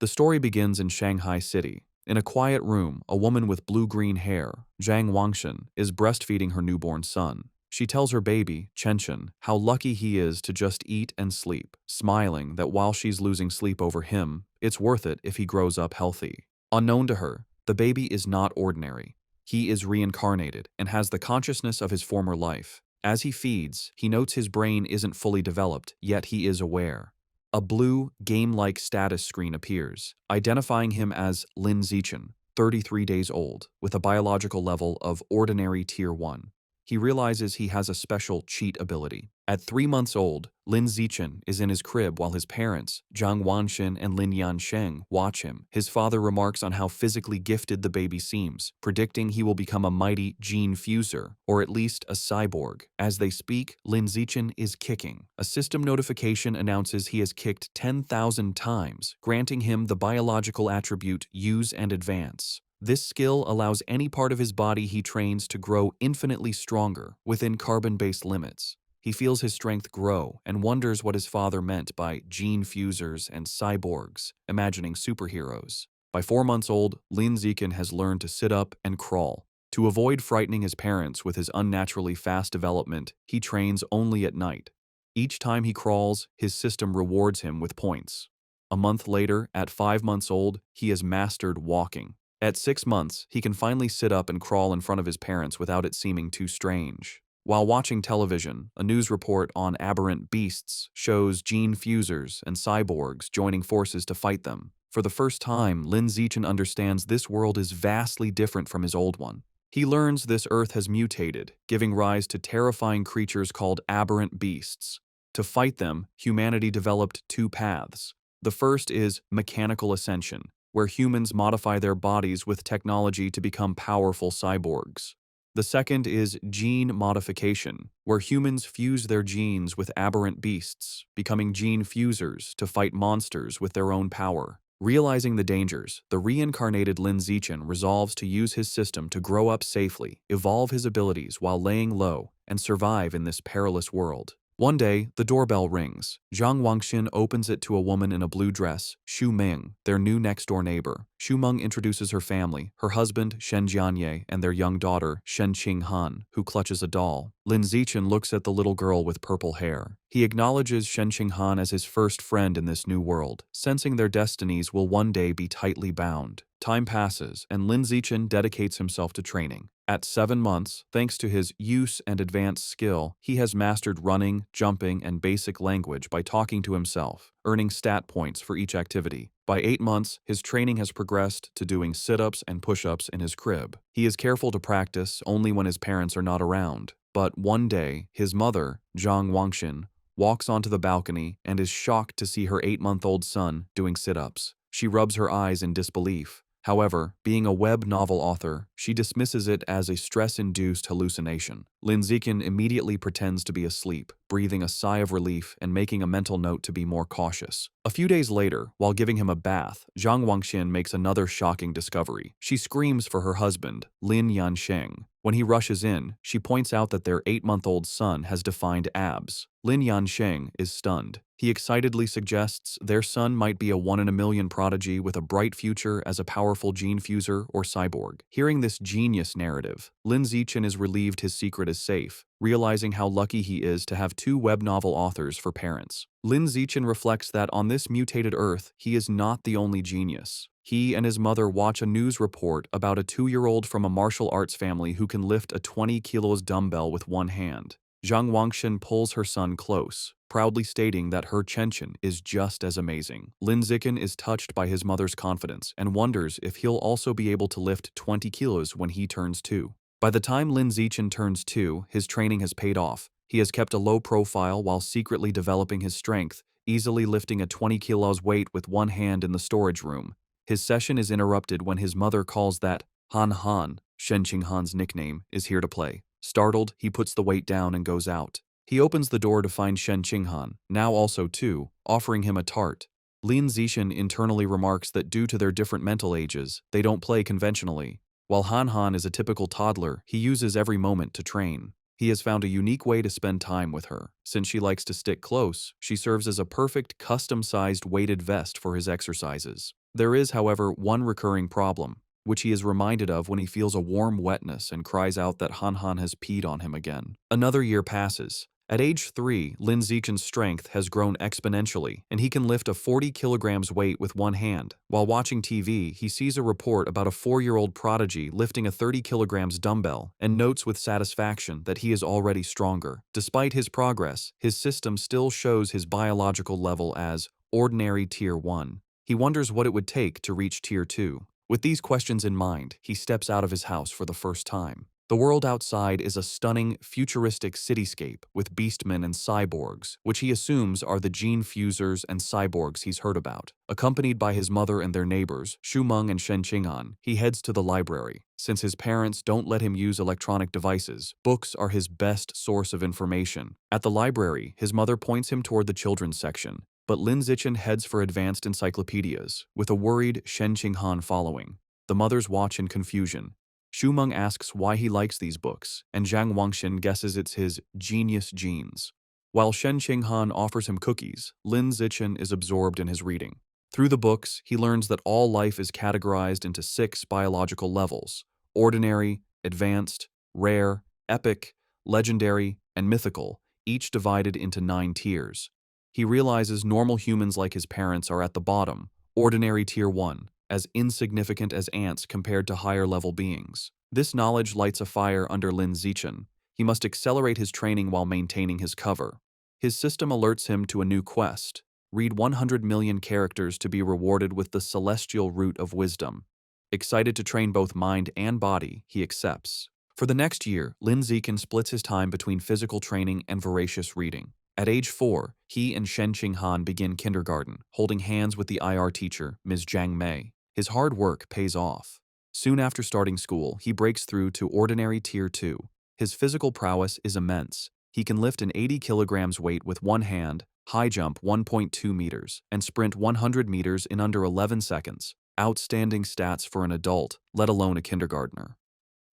The story begins in Shanghai City. In a quiet room, a woman with blue-green hair, Zhang Wangshan, is breastfeeding her newborn son. She tells her baby, Chenchen, how lucky he is to just eat and sleep, smiling that while she's losing sleep over him, it's worth it if he grows up healthy. Unknown to her, the baby is not ordinary. He is reincarnated and has the consciousness of his former life. As he feeds, he notes his brain isn't fully developed, yet he is aware. A blue, game-like status screen appears, identifying him as Lin Zichen, 33 days old, with a biological level of ordinary Tier 1. He realizes he has a special cheat ability. At 3 months old, Lin Zichen is in his crib while his parents, Zhang Wanxin and Lin Yansheng, watch him. His father remarks on how physically gifted the baby seems, predicting he will become a mighty gene fuser, or at least a cyborg. As they speak, Lin Zichen is kicking. A system notification announces he has kicked 10,000 times, granting him the biological attribute Use and Advance. This skill allows any part of his body he trains to grow infinitely stronger within carbon-based limits. He feels his strength grow and wonders what his father meant by gene fusers and cyborgs, imagining superheroes. By 4 months old, Lin Zichen has learned to sit up and crawl. To avoid frightening his parents with his unnaturally fast development, he trains only at night. Each time he crawls, his system rewards him with points. A month later, at 5 months old, he has mastered walking. At 6 months, he can finally sit up and crawl in front of his parents without it seeming too strange. While watching television, a news report on aberrant beasts shows gene fusers and cyborgs joining forces to fight them. For the first time, Lin Zichen understands this world is vastly different from his old one. He learns this Earth has mutated, giving rise to terrifying creatures called aberrant beasts. To fight them, humanity developed 2 paths. The first is mechanical ascension, where humans modify their bodies with technology to become powerful cyborgs. The second is gene modification, where humans fuse their genes with aberrant beasts, becoming gene fusers to fight monsters with their own power. Realizing the dangers, the reincarnated Lin Zichen resolves to use his system to grow up safely, evolve his abilities while laying low, and survive in this perilous world. One day, the doorbell rings. Zhang Wangxin opens it to a woman in a blue dress, Xu Ming, their new next-door neighbor. Xu Meng introduces her family, her husband, Shen Jianye, and their young daughter, Shen Qinghan, who clutches a doll. Lin Zichen looks at the little girl with purple hair. He acknowledges Shen Qinghan as his first friend in this new world, sensing their destinies will one day be tightly bound. Time passes, and Lin Zichen dedicates himself to training. At 7 months, thanks to his use and advanced skill, he has mastered running, jumping, and basic language by talking to himself, earning stat points for each activity. By 8 months, his training has progressed to doing sit-ups and push-ups in his crib. He is careful to practice only when his parents are not around. But one day, his mother, Zhang Wangxin, walks onto the balcony and is shocked to see her 8-month-old son doing sit-ups. She rubs her eyes in disbelief. However, being a web novel author, she dismisses it as a stress-induced hallucination. Lin Zichen immediately pretends to be asleep, breathing a sigh of relief and making a mental note to be more cautious. A few days later, while giving him a bath, Zhang Wangxin makes another shocking discovery. She screams for her husband, Lin Yansheng. When he rushes in, she points out that their 8-month-old son has defined abs. Lin Yansheng is stunned. He excitedly suggests their son might be a 1-in-a-million prodigy with a bright future as a powerful gene fuser or cyborg. Hearing this genius narrative, Lin Zichen is relieved his secret is safe, realizing how lucky he is to have 2 web novel authors for parents. Lin Zichen reflects that on this mutated Earth, he is not the only genius. He and his mother watch a news report about a 2-year-old from a martial arts family who can lift a 20 kilos dumbbell with one hand. Zhang Wangxin pulls her son close, proudly stating that her Chenchen is just as amazing. Lin Zichen is touched by his mother's confidence and wonders if he'll also be able to lift 20 kilos when he turns 2. By the time Lin Zichen turns 2, his training has paid off. He has kept a low profile while secretly developing his strength, easily lifting a 20 kilos weight with one hand in the storage room. His session is interrupted when his mother calls that Han Han, Shen Qinghan's nickname, is here to play. Startled, he puts the weight down and goes out. He opens the door to find Shen Qinghan, now also 2, offering him a tart. Lin Zichen internally remarks that due to their different mental ages, they don't play conventionally. While Han Han is a typical toddler, he uses every moment to train. He has found a unique way to spend time with her. Since she likes to stick close, she serves as a perfect custom-sized weighted vest for his exercises. There is, however, one recurring problem, which he is reminded of when he feels a warm wetness and cries out that Han has peed on him again. Another year passes. At age 3, Lin Zichen's strength has grown exponentially, and he can lift a 40 kilograms weight with one hand. While watching TV, he sees a report about a 4-year-old prodigy lifting a 30 kilograms dumbbell and notes with satisfaction that he is already stronger. Despite his progress, his system still shows his biological level as ordinary Tier 1. He wonders what it would take to reach Tier 2. With these questions in mind, he steps out of his house for the first time. The world outside is a stunning, futuristic cityscape with beastmen and cyborgs, which he assumes are the gene fusers and cyborgs he's heard about. Accompanied by his mother and their neighbors, Shumeng and Shen Qing'an, he heads to the library. Since his parents don't let him use electronic devices, books are his best source of information. At the library, his mother points him toward the children's section, but Lin Zichen heads for advanced encyclopedias, with a worried Shen Qing'an following. The mothers watch in confusion. Shumeng asks why he likes these books, and Zhang Wangxin guesses it's his genius genes. While Shen Qing'an offers him cookies, Lin Zichen is absorbed in his reading. Through the books, he learns that all life is categorized into 6 biological levels: ordinary, advanced, rare, epic, legendary, and mythical, each divided into 9 tiers. He realizes normal humans like his parents are at the bottom, ordinary Tier 1, as insignificant as ants compared to higher-level beings. This knowledge lights a fire under Lin Zichen. He must accelerate his training while maintaining his cover. His system alerts him to a new quest: read 100 million characters to be rewarded with the celestial root of wisdom. Excited to train both mind and body, he accepts. For the next year, Lin Zichen splits his time between physical training and voracious reading. At age 4, he and Shen Qing'an begin kindergarten, holding hands with the IR teacher, Ms. Zhang Mei. His hard work pays off. Soon after starting school, he breaks through to ordinary Tier 2. His physical prowess is immense. He can lift an 80 kilograms weight with one hand, high jump 1.2 meters, and sprint 100 meters in under 11 seconds. Outstanding stats for an adult, let alone a kindergartner.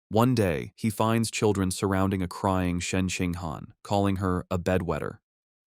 One day, he finds children surrounding a crying Shen Qing'an, calling her a bedwetter.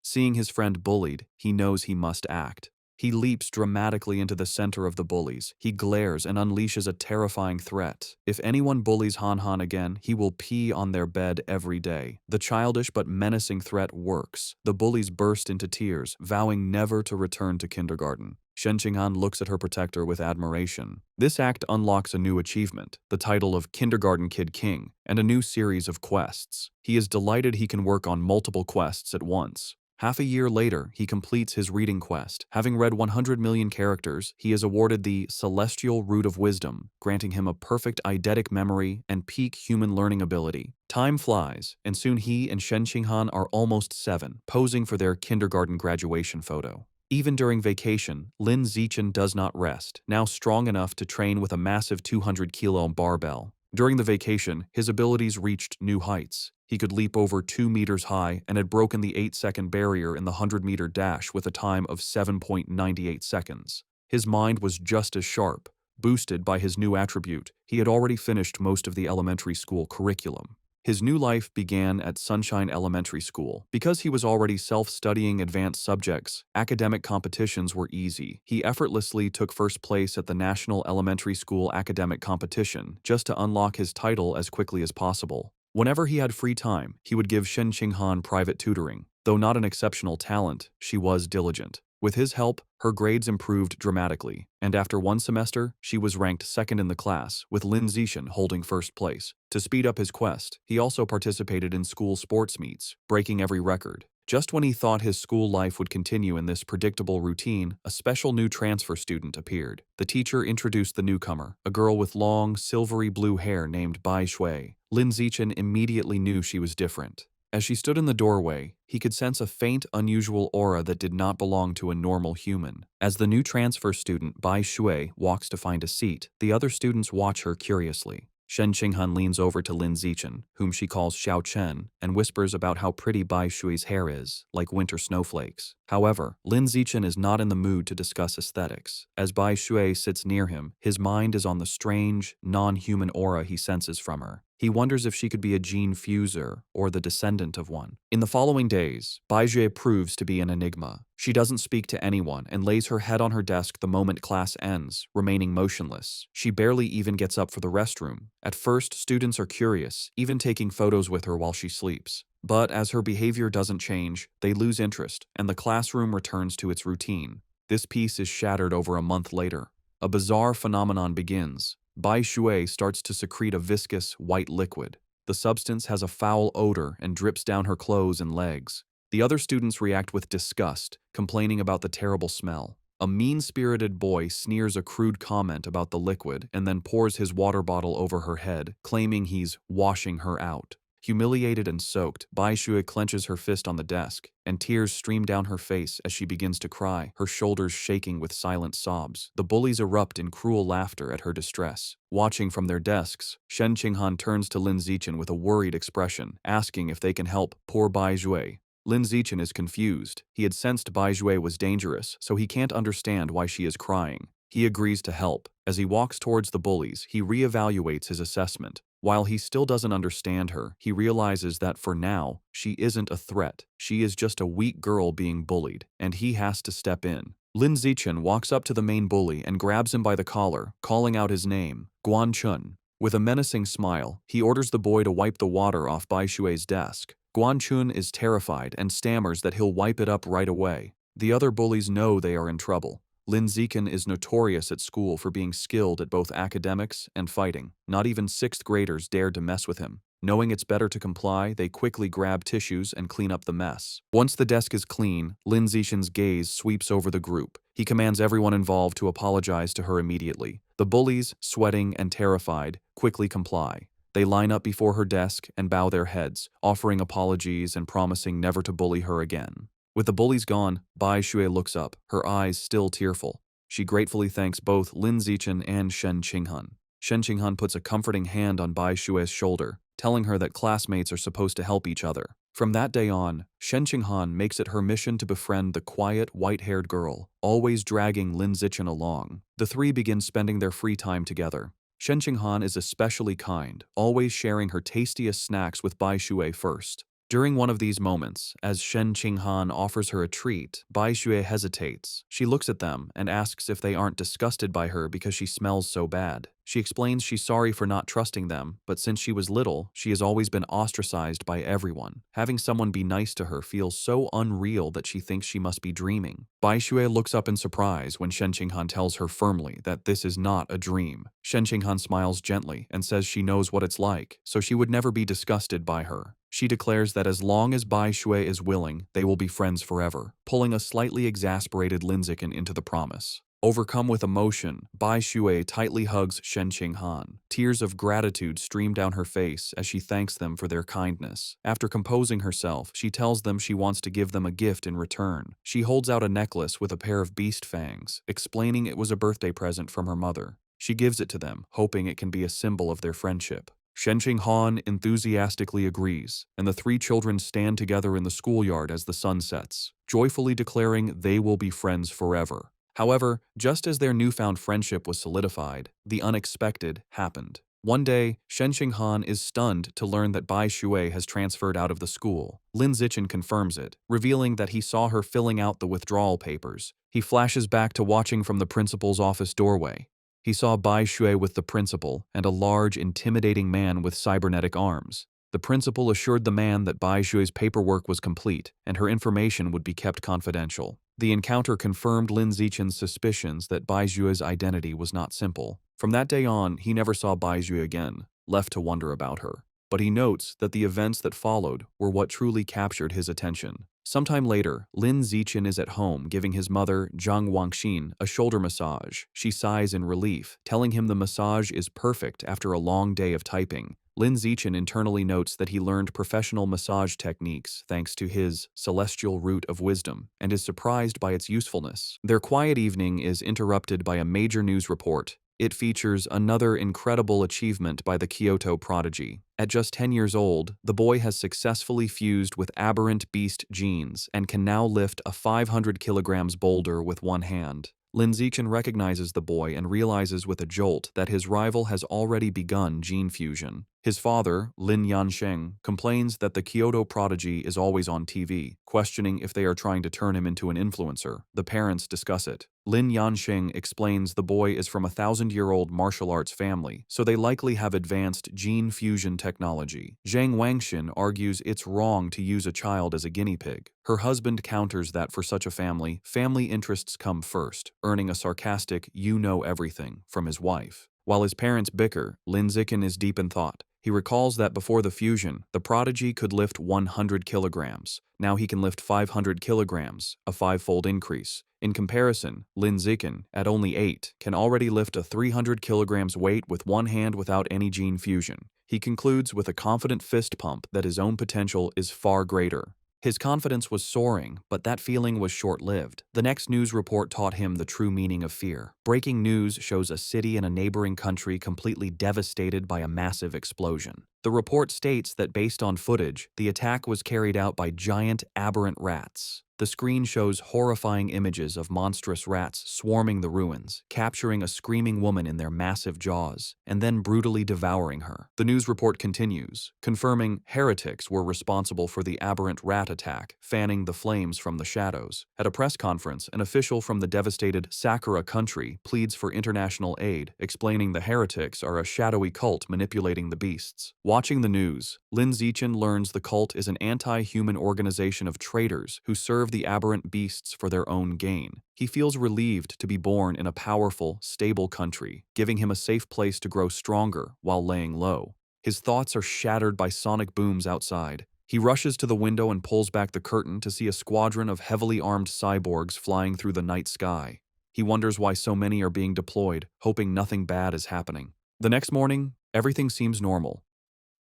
Seeing his friend bullied, he knows he must act. He leaps dramatically into the center of the bullies. He glares and unleashes a terrifying threat. If anyone bullies Han again, he will pee on their bed every day. The childish but menacing threat works. The bullies burst into tears, vowing never to return to kindergarten. Shen Qing'an looks at her protector with admiration. This act unlocks a new achievement, the title of Kindergarten Kid King, and a new series of quests. He is delighted he can work on multiple quests at once. Half a year later, he completes his reading quest. Having read 100 million characters, he is awarded the Celestial Root of Wisdom, granting him a perfect eidetic memory and peak human learning ability. Time flies, and soon he and Shen Qing'an are almost 7, posing for their kindergarten graduation photo. Even during vacation, Lin Zichen does not rest, now strong enough to train with a massive 200-kilo barbell. During the vacation, his abilities reached new heights. He could leap over 2 meters high and had broken the 8-second barrier in the 100-meter dash with a time of 7.98 seconds. His mind was just as sharp. Boosted by his new attribute, he had already finished most of the elementary school curriculum. His new life began at Sunshine Elementary School. Because he was already self-studying advanced subjects, academic competitions were easy. He effortlessly took first place at the National Elementary School Academic Competition just to unlock his title as quickly as possible. Whenever he had free time, he would give Shen Qing'an private tutoring. Though not an exceptional talent, she was diligent. With his help, her grades improved dramatically, and after one semester, she was ranked second in the class, with Lin Zichen holding first place. To speed up his quest, he also participated in school sports meets, breaking every record. Just when he thought his school life would continue in this predictable routine, a special new transfer student appeared. The teacher introduced the newcomer, a girl with long, silvery blue hair named Bai Shui. Lin Zichen immediately knew she was different. As she stood in the doorway, he could sense a faint, unusual aura that did not belong to a normal human. As the new transfer student, Bai Shui, walks to find a seat, the other students watch her curiously. Shen Qing'an leans over to Lin Zichen, whom she calls Xiao Chen, and whispers about how pretty Bai Shui's hair is, like winter snowflakes. However, Lin Zichen is not in the mood to discuss aesthetics. As Bai Shui sits near him, his mind is on the strange, non-human aura he senses from her. He wonders if she could be a gene fuser or the descendant of one. In the following days, Baizue proves to be an enigma. She doesn't speak to anyone and lays her head on her desk the moment class ends, remaining motionless. She barely even gets up for the restroom. At first, students are curious, even taking photos with her while she sleeps. But as her behavior doesn't change, they lose interest, and the classroom returns to its routine. This peace is shattered over a month later. A bizarre phenomenon begins. Bai Shui starts to secrete a viscous, white liquid. The substance has a foul odor and drips down her clothes and legs. The other students react with disgust, complaining about the terrible smell. A mean-spirited boy sneers a crude comment about the liquid and then pours his water bottle over her head, claiming he's washing her out. Humiliated and soaked, Bai Shui clenches her fist on the desk, and tears stream down her face as she begins to cry, her shoulders shaking with silent sobs. The bullies erupt in cruel laughter at her distress. Watching from their desks, Shen Qinghan turns to Lin Zichen with a worried expression, asking if they can help poor Bai Shui. Lin Zichen is confused. He had sensed Bai Shui was dangerous, so he can't understand why she is crying. He agrees to help. As he walks towards the bullies, he reevaluates his assessment. While he still doesn't understand her, he realizes that for now, she isn't a threat. She is just a weak girl being bullied, and he has to step in. Lin Zichen walks up to the main bully and grabs him by the collar, calling out his name, Guan Chun. With a menacing smile, he orders the boy to wipe the water off Bai Shui's desk. Guan Chun is terrified and stammers that he'll wipe it up right away. The other bullies know they are in trouble. Lin Zichen is notorious at school for being skilled at both academics and fighting. Not even 6th graders dared to mess with him. Knowing it's better to comply, they quickly grab tissues and clean up the mess. Once the desk is clean, Lin Zichen's gaze sweeps over the group. He commands everyone involved to apologize to her immediately. The bullies, sweating and terrified, quickly comply. They line up before her desk and bow their heads, offering apologies and promising never to bully her again. With the bullies gone, Bai Shui looks up, her eyes still tearful. She gratefully thanks both Lin Zichen and Shen Qinghan. Shen Qinghan puts a comforting hand on Bai Shui's shoulder, telling her that classmates are supposed to help each other. From that day on, Shen Qinghan makes it her mission to befriend the quiet, white-haired girl, always dragging Lin Zichen along. The three begin spending their free time together. Shen Qinghan is especially kind, always sharing her tastiest snacks with Bai Shui first. During one of these moments, as Shen Qinghan offers her a treat, Bai Shui hesitates. She looks at them and asks if they aren't disgusted by her because she smells so bad. She explains she's sorry for not trusting them, but since she was little, she has always been ostracized by everyone. Having someone be nice to her feels so unreal that she thinks she must be dreaming. Bai Shui looks up in surprise when Shen Qinghan tells her firmly that this is not a dream. Shen Qinghan smiles gently and says she knows what it's like, so she would never be disgusted by her. She declares that as long as Bai Shui is willing, they will be friends forever, pulling a slightly exasperated Lin Zichen into the promise. Overcome with emotion, Bai Shui tightly hugs Shen Qinghan. Tears of gratitude stream down her face as she thanks them for their kindness. After composing herself, she tells them she wants to give them a gift in return. She holds out a necklace with a pair of beast fangs, explaining it was a birthday present from her mother. She gives it to them, hoping it can be a symbol of their friendship. Shen Qinghan enthusiastically agrees, and the three children stand together in the schoolyard as the sun sets, joyfully declaring they will be friends forever. However, just as their newfound friendship was solidified, the unexpected happened. One day, Shen Qinghan is stunned to learn that Bai Shui has transferred out of the school. Lin Zichen confirms it, revealing that he saw her filling out the withdrawal papers. He flashes back to watching from the principal's office doorway. He saw Bai Shui with the principal and a large, intimidating man with cybernetic arms. The principal assured the man that Bai Shui's paperwork was complete and her information would be kept confidential. The encounter confirmed Lin Zichen's suspicions that Bai Shui's identity was not simple. From that day on, he never saw Bai Shui again, left to wonder about her. But he notes that the events that followed were what truly captured his attention. Sometime later, Lin Zichen is at home giving his mother, Zhang Wangxin, a shoulder massage. She sighs in relief, telling him the massage is perfect after a long day of typing. Lin Zichen internally notes that he learned professional massage techniques thanks to his celestial root of wisdom and is surprised by its usefulness. Their quiet evening is interrupted by a major news report. It features another incredible achievement by the Kyoto prodigy. At just 10 years old, the boy has successfully fused with aberrant beast genes and can now lift a 500 kilograms boulder with one hand. Lin Zichen recognizes the boy and realizes with a jolt that his rival has already begun gene fusion. His father, Lin Yansheng, complains that the Kyoto prodigy is always on TV, questioning if they are trying to turn him into an influencer. The parents discuss it. Lin Yansheng explains the boy is from a 1,000-year-old martial arts family, so they likely have advanced gene fusion technology. Zhang Wangxin argues it's wrong to use a child as a guinea pig. Her husband counters that for such a family, family interests come first, earning a sarcastic "you know everything" from his wife. While his parents bicker, Lin Zichen is deep in thought. He recalls that before the fusion, the prodigy could lift 100 kilograms. Now he can lift 500 kilograms, a five-fold increase. In comparison, Lin Zichen, at only 8, can already lift a 300 kilograms weight with one hand without any gene fusion. He concludes with a confident fist pump that his own potential is far greater. His confidence was soaring, but that feeling was short-lived. The next news report taught him the true meaning of fear. Breaking news shows a city in a neighboring country completely devastated by a massive explosion. The report states that based on footage, the attack was carried out by giant aberrant rats. The screen shows horrifying images of monstrous rats swarming the ruins, capturing a screaming woman in their massive jaws, and then brutally devouring her. The news report continues, confirming heretics were responsible for the aberrant rat attack, fanning the flames from the shadows. At a press conference, an official from the devastated Sakura country pleads for international aid, explaining the heretics are a shadowy cult manipulating the beasts. Watching the news, Lin Zichen learns the cult is an anti-human organization of traitors who serve the aberrant beasts for their own gain. He feels relieved to be born in a powerful, stable country, giving him a safe place to grow stronger while laying low. His thoughts are shattered by sonic booms outside. He rushes to the window and pulls back the curtain to see a squadron of heavily armed cyborgs flying through the night sky. He wonders why so many are being deployed, hoping nothing bad is happening. The next morning, everything seems normal.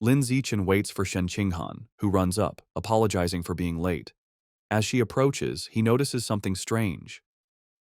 Lin Zichen waits for Shen Qinghan, who runs up, apologizing for being late. As she approaches, he notices something strange.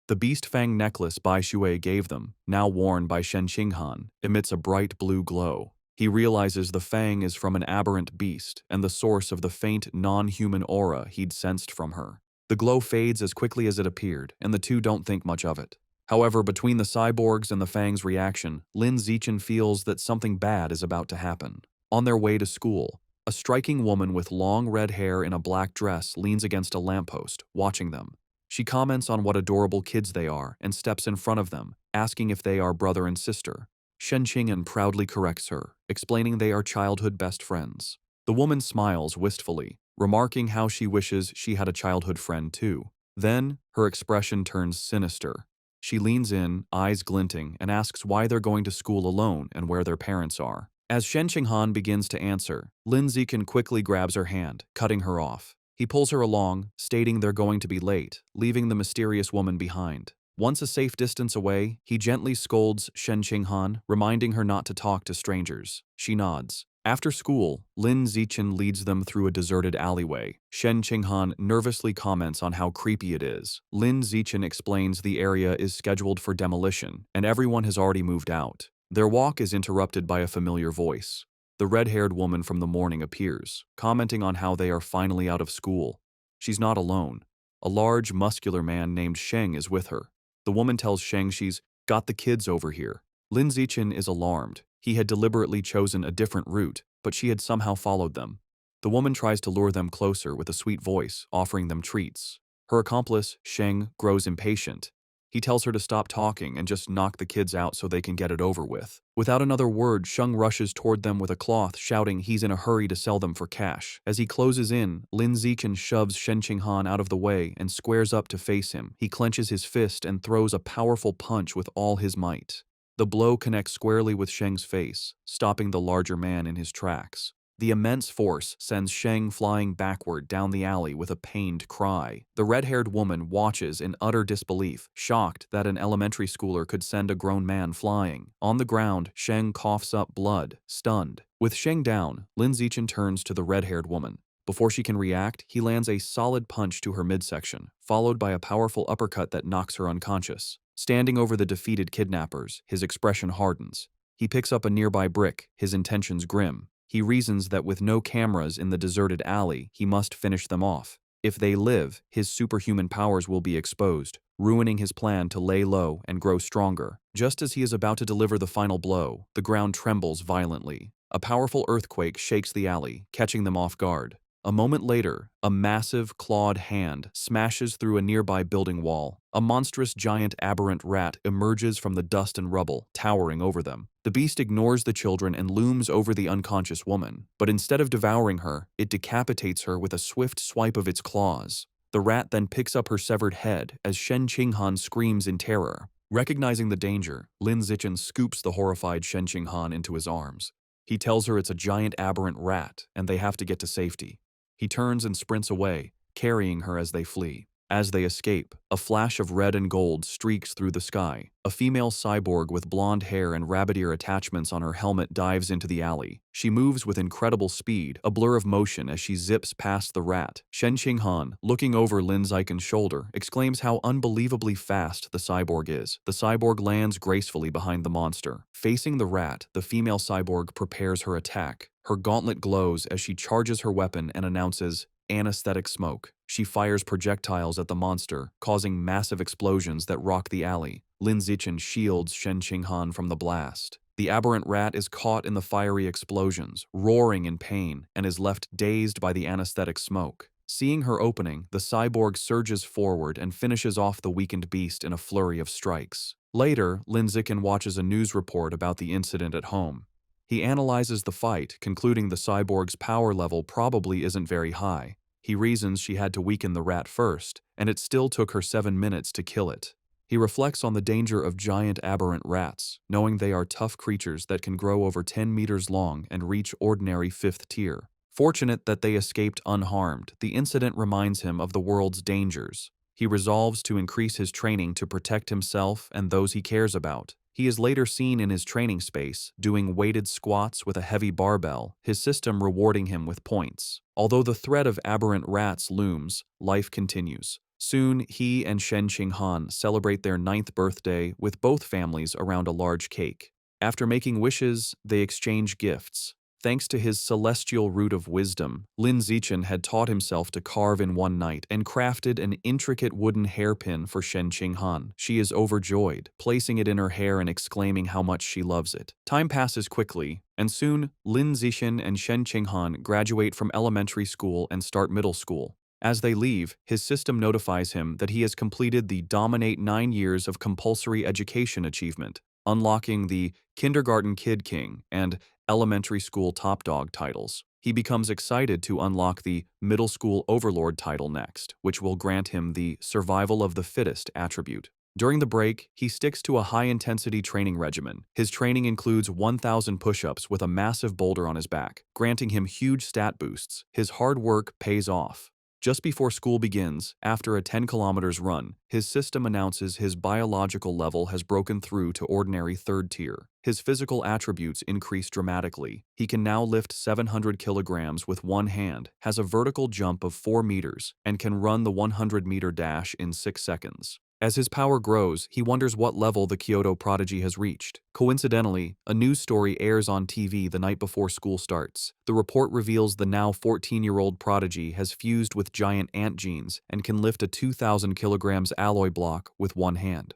The beast fang necklace Bai Shui gave them, now worn by Shen Qinghan, emits a bright blue glow. He realizes the fang is from an aberrant beast and the source of the faint, non-human aura he'd sensed from her. The glow fades as quickly as it appeared, and the two don't think much of it. However, between the cyborgs and the fang's reaction, Lin Zichen feels that something bad is about to happen. On their way to school, a striking woman with long red hair in a black dress leans against a lamppost, watching them. She comments on what adorable kids they are and steps in front of them, asking if they are brother and sister. Shen Qinghan proudly corrects her, explaining they are childhood best friends. The woman smiles wistfully, remarking how she wishes she had a childhood friend too. Then, her expression turns sinister. She leans in, eyes glinting, and asks why they're going to school alone and where their parents are. As Shen Qinghan begins to answer, Lin Zichen quickly grabs her hand, cutting her off. He pulls her along, stating they're going to be late, leaving the mysterious woman behind. Once a safe distance away, he gently scolds Shen Qinghan, reminding her not to talk to strangers. She nods. After school, Lin Zichen leads them through a deserted alleyway. Shen Qinghan nervously comments on how creepy it is. Lin Zichen explains the area is scheduled for demolition, and everyone has already moved out. Their walk is interrupted by a familiar voice. The red-haired woman from the morning appears, commenting on how they are finally out of school. She's not alone. A large, muscular man named Sheng is with her. The woman tells Sheng she's got the kids over here. Lin Zichen is alarmed. He had deliberately chosen a different route, but she had somehow followed them. The woman tries to lure them closer with a sweet voice, offering them treats. Her accomplice, Sheng, grows impatient. He tells her to stop talking and just knock the kids out so they can get it over with. Without another word, Sheng rushes toward them with a cloth, shouting he's in a hurry to sell them for cash. As he closes in, Lin Zichen shoves Shen Qinghan out of the way and squares up to face him. He clenches his fist and throws a powerful punch with all his might. The blow connects squarely with Sheng's face, stopping the larger man in his tracks. The immense force sends Sheng flying backward down the alley with a pained cry. The red-haired woman watches in utter disbelief, shocked that an elementary schooler could send a grown man flying. On the ground, Sheng coughs up blood, stunned. With Sheng down, Lin Zichen turns to the red-haired woman. Before she can react, he lands a solid punch to her midsection, followed by a powerful uppercut that knocks her unconscious. Standing over the defeated kidnappers, his expression hardens. He picks up a nearby brick, his intentions grim. He reasons that with no cameras in the deserted alley, he must finish them off. If they live, his superhuman powers will be exposed, ruining his plan to lay low and grow stronger. Just as he is about to deliver the final blow, the ground trembles violently. A powerful earthquake shakes the alley, catching them off guard. A moment later, a massive, clawed hand smashes through a nearby building wall. A monstrous giant aberrant rat emerges from the dust and rubble, towering over them. The beast ignores the children and looms over the unconscious woman, but instead of devouring her, it decapitates her with a swift swipe of its claws. The rat then picks up her severed head as Shen Qinghan screams in terror. Recognizing the danger, Lin Zichen scoops the horrified Shen Qinghan into his arms. He tells her it's a giant aberrant rat and they have to get to safety. He turns and sprints away, carrying her as they flee. As they escape, a flash of red and gold streaks through the sky. A female cyborg with blonde hair and rabbit ear attachments on her helmet dives into the alley. She moves with incredible speed, a blur of motion as she zips past the rat. Shen Qinghan, looking over Lin Zichen's shoulder, exclaims how unbelievably fast the cyborg is. The cyborg lands gracefully behind the monster. Facing the rat, the female cyborg prepares her attack. Her gauntlet glows as she charges her weapon and announces, "Anesthetic smoke." She fires projectiles at the monster, causing massive explosions that rock the alley. Lin Zichen shields Shen Qinghan from the blast. The aberrant rat is caught in the fiery explosions, roaring in pain, and is left dazed by the anesthetic smoke. Seeing her opening, the cyborg surges forward and finishes off the weakened beast in a flurry of strikes. Later, Lin Zichen watches a news report about the incident at home. He analyzes the fight, concluding the cyborg's power level probably isn't very high. He reasons she had to weaken the rat first, and it still took her 7 minutes to kill it. He reflects on the danger of giant aberrant rats, knowing they are tough creatures that can grow over 10 meters long and reach ordinary 5th tier. Fortunate that they escaped unharmed, the incident reminds him of the world's dangers. He resolves to increase his training to protect himself and those he cares about. He is later seen in his training space, doing weighted squats with a heavy barbell, his system rewarding him with points. Although the threat of aberrant rats looms, life continues. Soon, he and Shen Qinghan celebrate their 9th birthday with both families around a large cake. After making wishes, they exchange gifts. Thanks to his celestial root of wisdom, Lin Zichen had taught himself to carve in one night and crafted an intricate wooden hairpin for Shen Qinghan. She is overjoyed, placing it in her hair and exclaiming how much she loves it. Time passes quickly, and soon Lin Zichen and Shen Qinghan graduate from elementary school and start middle school. As they leave, his system notifies him that he has completed the Dominate 9 years of compulsory education achievement, unlocking the Kindergarten Kid King and Elementary School Top Dog titles. He becomes excited to unlock the Middle School Overlord title next, which will grant him the Survival of the Fittest attribute. During the break, he sticks to a high-intensity training regimen. His training includes 1,000 push-ups with a massive boulder on his back, granting him huge stat boosts. His hard work pays off. Just before school begins, after a 10 kilometers run, his system announces his biological level has broken through to ordinary 3rd tier. His physical attributes increase dramatically. He can now lift 700 kilograms with one hand, has a vertical jump of 4 meters, and can run the 100-meter dash in 6 seconds. As his power grows, he wonders what level the Kyoto prodigy has reached. Coincidentally, a news story airs on TV the night before school starts. The report reveals the now 14-year-old prodigy has fused with giant ant genes and can lift a 2,000 kilograms alloy block with one hand.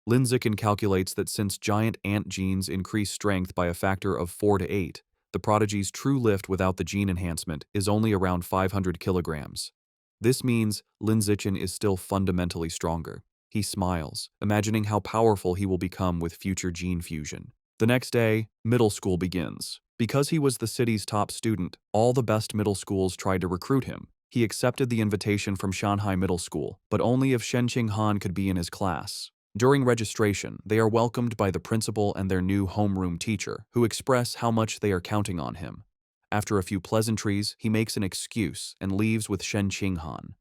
Lin Zichen calculates that since giant ant genes increase strength by a factor of 4 to 8, the prodigy's true lift without the gene enhancement is only around 500 kilograms. This means Lin Zichen is still fundamentally stronger. He smiles, imagining how powerful he will become with future gene fusion. The next day, middle school begins. Because he was the city's top student, all the best middle schools tried to recruit him. He accepted the invitation from Shanghai Middle School, but only if Shen Qinghan could be in his class. During registration, they are welcomed by the principal and their new homeroom teacher, who express how much they are counting on him. After a few pleasantries, he makes an excuse and leaves with Shen Qinghan.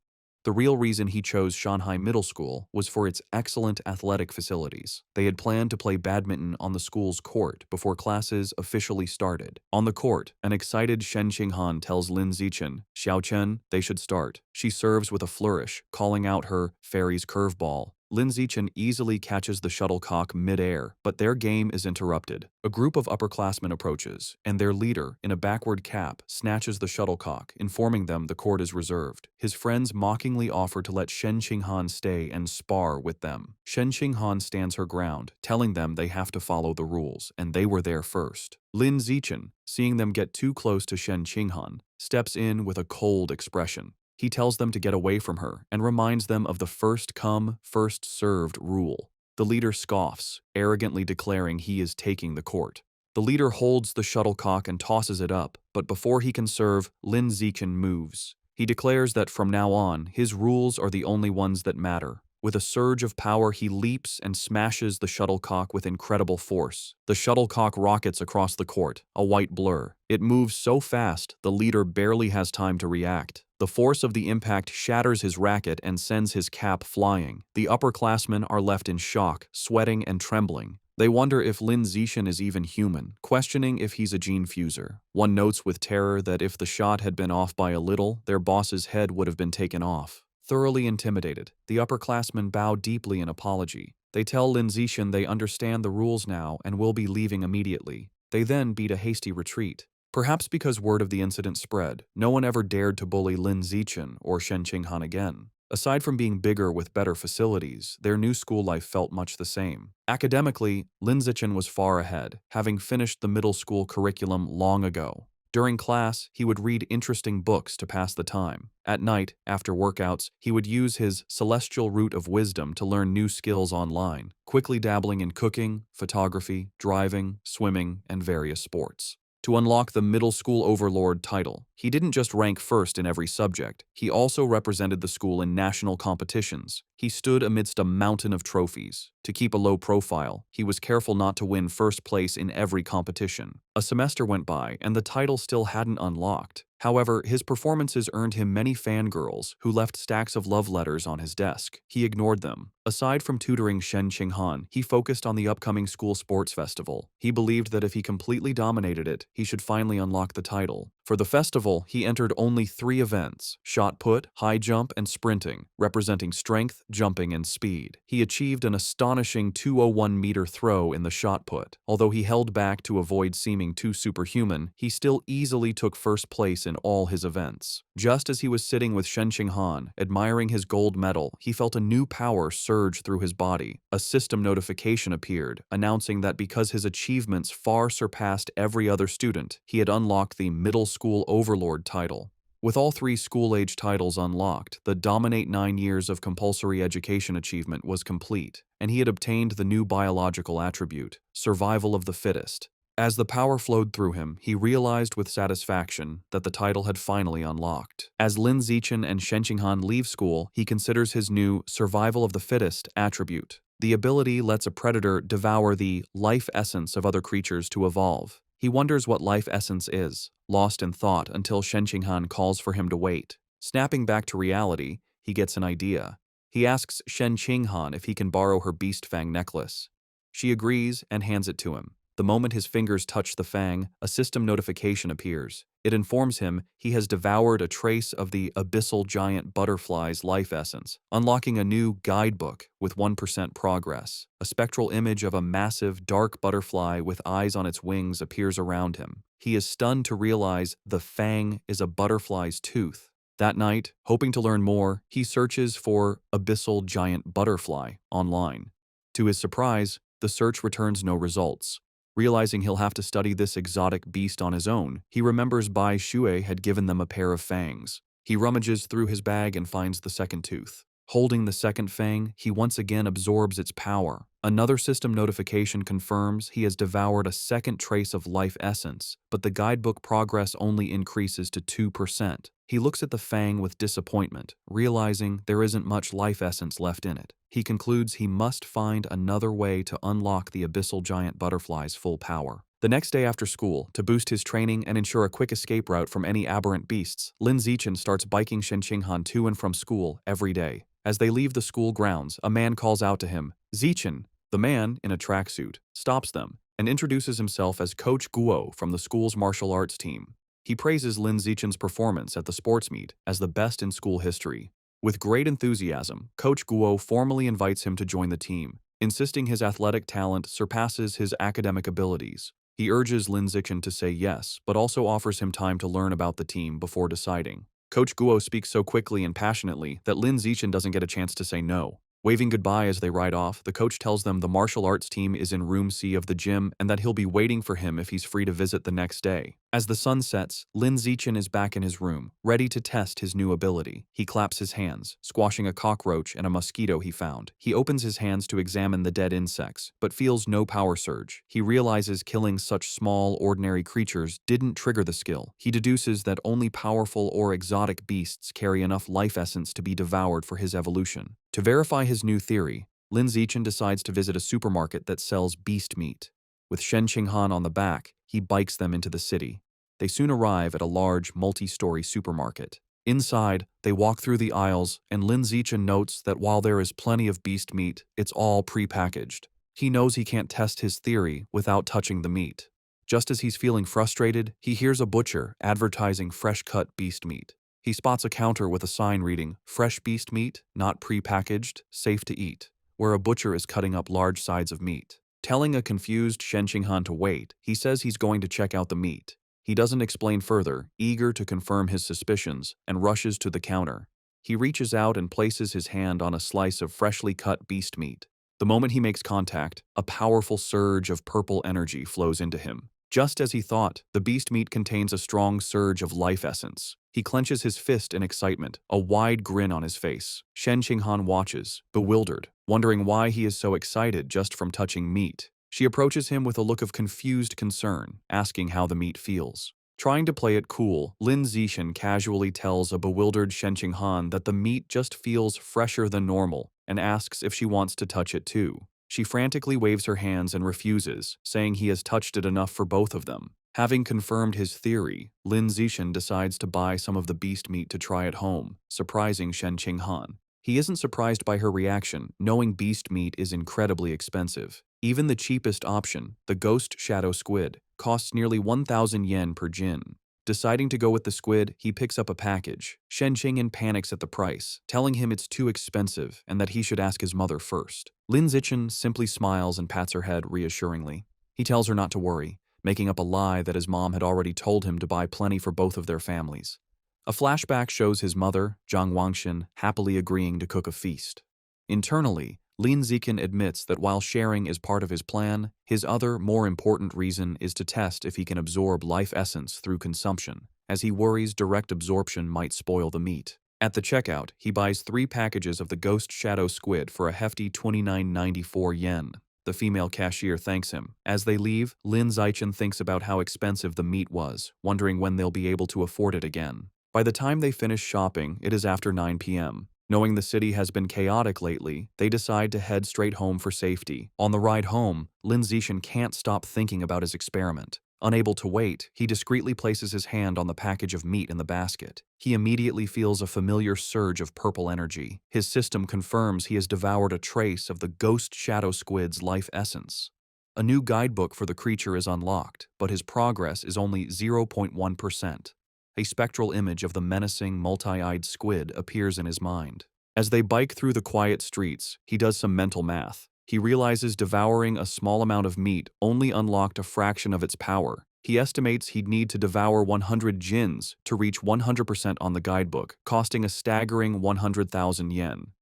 The real reason he chose Shanghai Middle School was for its excellent athletic facilities. They had planned to play badminton on the school's court before classes officially started. On the court, an excited Shen Qinghan tells Lin Zichen, "Xiao Chen, they should start." She serves with a flourish, calling out her fairy's curveball. Lin Zichen easily catches the shuttlecock mid-air, but their game is interrupted. A group of upperclassmen approaches, and their leader, in a backward cap, snatches the shuttlecock, informing them the court is reserved. His friends mockingly offer to let Shen Qinghan stay and spar with them. Shen Qinghan stands her ground, telling them they have to follow the rules, and they were there first. Lin Zichen, seeing them get too close to Shen Qinghan, steps in with a cold expression. He tells them to get away from her and reminds them of the first come, first served rule. The leader scoffs, arrogantly declaring he is taking the court. The leader holds the shuttlecock and tosses it up, but before he can serve, Lin Zichen moves. He declares that from now on, his rules are the only ones that matter. With a surge of power, he leaps and smashes the shuttlecock with incredible force. The shuttlecock rockets across the court, a white blur. It moves so fast, the leader barely has time to react. The force of the impact shatters his racket and sends his cap flying. The upperclassmen are left in shock, sweating and trembling. They wonder if Lin Zichen is even human, questioning if he's a gene fuser. One notes with terror that if the shot had been off by a little, their boss's head would have been taken off. Thoroughly intimidated, the upperclassmen bow deeply in apology. They tell Lin Zichen they understand the rules now and will be leaving immediately. They then beat a hasty retreat. Perhaps because word of the incident spread, no one ever dared to bully Lin Zichen or Shen Qinghan again. Aside from being bigger with better facilities, their new school life felt much the same. Academically, Lin Zichen was far ahead, having finished the middle school curriculum long ago. During class, he would read interesting books to pass the time. At night, after workouts, he would use his celestial root of wisdom to learn new skills online, quickly dabbling in cooking, photography, driving, swimming, and various sports. To unlock the middle school overlord title, he didn't just rank first in every subject, he also represented the school in national competitions. He stood amidst a mountain of trophies. To keep a low profile, he was careful not to win first place in every competition. A semester went by, and the title still hadn't unlocked. However, his performances earned him many fangirls who left stacks of love letters on his desk. He ignored them. Aside from tutoring Shen Qinghan, he focused on the upcoming school sports festival. He believed that if he completely dominated it, he should finally unlock the title. For the festival, he entered only 3 events: shot put, high jump, and sprinting, representing strength, jumping, and speed. He achieved an astonishing 201-meter throw in the shot put. Although he held back to avoid seeming too superhuman, he still easily took first place in all his events. Just as he was sitting with Shen Qinghan, admiring his gold medal, he felt a new power surge through his body. A system notification appeared, announcing that because his achievements far surpassed every other student, he had unlocked the middle school overlord title. With all 3 school-age titles unlocked, the Dominate 9 years of compulsory education achievement was complete, and he had obtained the new biological attribute, survival of the fittest. As the power flowed through him, he realized with satisfaction that the title had finally unlocked. As Lin Zichen and Shen Qinghan leave school, he considers his new survival of the fittest attribute. The ability lets a predator devour the life essence of other creatures to evolve. He wonders what life essence is, lost in thought until Shen Qinghan calls for him to wait. Snapping back to reality, he gets an idea. He asks Shen Qinghan if he can borrow her beast fang necklace. She agrees and hands it to him. The moment his fingers touch the fang, a system notification appears. It informs him he has devoured a trace of the abyssal giant butterfly's life essence, unlocking a new guidebook with 1% progress. A spectral image of a massive, dark butterfly with eyes on its wings appears around him. He is stunned to realize the fang is a butterfly's tooth. That night, hoping to learn more, he searches for abyssal giant butterfly online. To his surprise, the search returns no results. Realizing he'll have to study this exotic beast on his own, he remembers Bai Shui had given them a pair of fangs. He rummages through his bag and finds the second tooth. Holding the second fang, he once again absorbs its power. Another system notification confirms he has devoured a second trace of life essence, but the guidebook progress only increases to 2%. He looks at the fang with disappointment, realizing there isn't much life essence left in it. He concludes he must find another way to unlock the abyssal giant butterfly's full power. The next day after school, to boost his training and ensure a quick escape route from any aberrant beasts, Lin Zichen starts biking Shen Qinghan to and from school every day. As they leave the school grounds, a man calls out to him, "Zichen." The man, in a tracksuit, stops them and introduces himself as Coach Guo from the school's martial arts team. He praises Lin Zichen's performance at the sports meet as the best in school history. With great enthusiasm, Coach Guo formally invites him to join the team, insisting his athletic talent surpasses his academic abilities. He urges Lin Zichen to say yes, but also offers him time to learn about the team before deciding. Coach Guo speaks so quickly and passionately that Lin Zichen doesn't get a chance to say no. Waving goodbye as they ride off, the coach tells them the martial arts team is in room C of the gym and that he'll be waiting for him if he's free to visit the next day. As the sun sets, Lin Zichen is back in his room, ready to test his new ability. He claps his hands, squashing a cockroach and a mosquito he found. He opens his hands to examine the dead insects, but feels no power surge. He realizes killing such small, ordinary creatures didn't trigger the skill. He deduces that only powerful or exotic beasts carry enough life essence to be devoured for his evolution. To verify his new theory, Lin Zichen decides to visit a supermarket that sells beast meat. With Shen Qinghan on the back, he bikes them into the city. They soon arrive at a large, multi-story supermarket. Inside, they walk through the aisles, and Lin Zichen notes that while there is plenty of beast meat, it's all pre-packaged. He knows he can't test his theory without touching the meat. Just as he's feeling frustrated, he hears a butcher advertising fresh-cut beast meat. He spots a counter with a sign reading, "Fresh beast meat, not pre-packaged, safe to eat," where a butcher is cutting up large sides of meat. Telling a confused Shen Qinghan to wait, he says he's going to check out the meat. He doesn't explain further, eager to confirm his suspicions, and rushes to the counter. He reaches out and places his hand on a slice of freshly cut beast meat. The moment he makes contact, a powerful surge of purple energy flows into him. Just as he thought, the beast meat contains a strong surge of life essence. He clenches his fist in excitement, a wide grin on his face. Shen Qinghan watches, bewildered, wondering why he is so excited just from touching meat. She approaches him with a look of confused concern, asking how the meat feels. Trying to play it cool, Lin Zichen casually tells a bewildered Shen Qinghan that the meat just feels fresher than normal and asks if she wants to touch it too. She frantically waves her hands and refuses, saying he has touched it enough for both of them. Having confirmed his theory, Lin Zichen decides to buy some of the beast meat to try at home, surprising Shen Qinghan. He isn't surprised by her reaction, knowing beast meat is incredibly expensive. Even the cheapest option, the ghost shadow squid, costs nearly 1,000 yen per jin. Deciding to go with the squid, he picks up a package. Shen Qinghan panics at the price, telling him it's too expensive and that he should ask his mother first. Lin Zichen simply smiles and pats her head reassuringly. He tells her not to worry, making up a lie that his mom had already told him to buy plenty for both of their families. A flashback shows his mother, Zhang Wangshan, happily agreeing to cook a feast. Internally, Lin Zichen admits that while sharing is part of his plan, his other, more important reason is to test if he can absorb life essence through consumption, as he worries direct absorption might spoil the meat. At the checkout, he buys 3 packages of the ghost shadow squid for a hefty 29.94 yen. The female cashier thanks him. As they leave, Lin Zichen thinks about how expensive the meat was, wondering when they'll be able to afford it again. By the time they finish shopping, it is after 9 p.m. Knowing the city has been chaotic lately, they decide to head straight home for safety. On the ride home, Lin Zichen can't stop thinking about his experiment. Unable to wait, he discreetly places his hand on the package of meat in the basket. He immediately feels a familiar surge of purple energy. His system confirms he has devoured a trace of the ghost shadow squid's life essence. A new guidebook for the creature is unlocked, but his progress is only 0.1%. A spectral image of the menacing, multi-eyed squid appears in his mind. As they bike through the quiet streets, he does some mental math. He realizes devouring a small amount of meat only unlocked a fraction of its power. He estimates he'd need to devour 100 jins to reach 100% on the guidebook, costing a staggering 100,000 yen.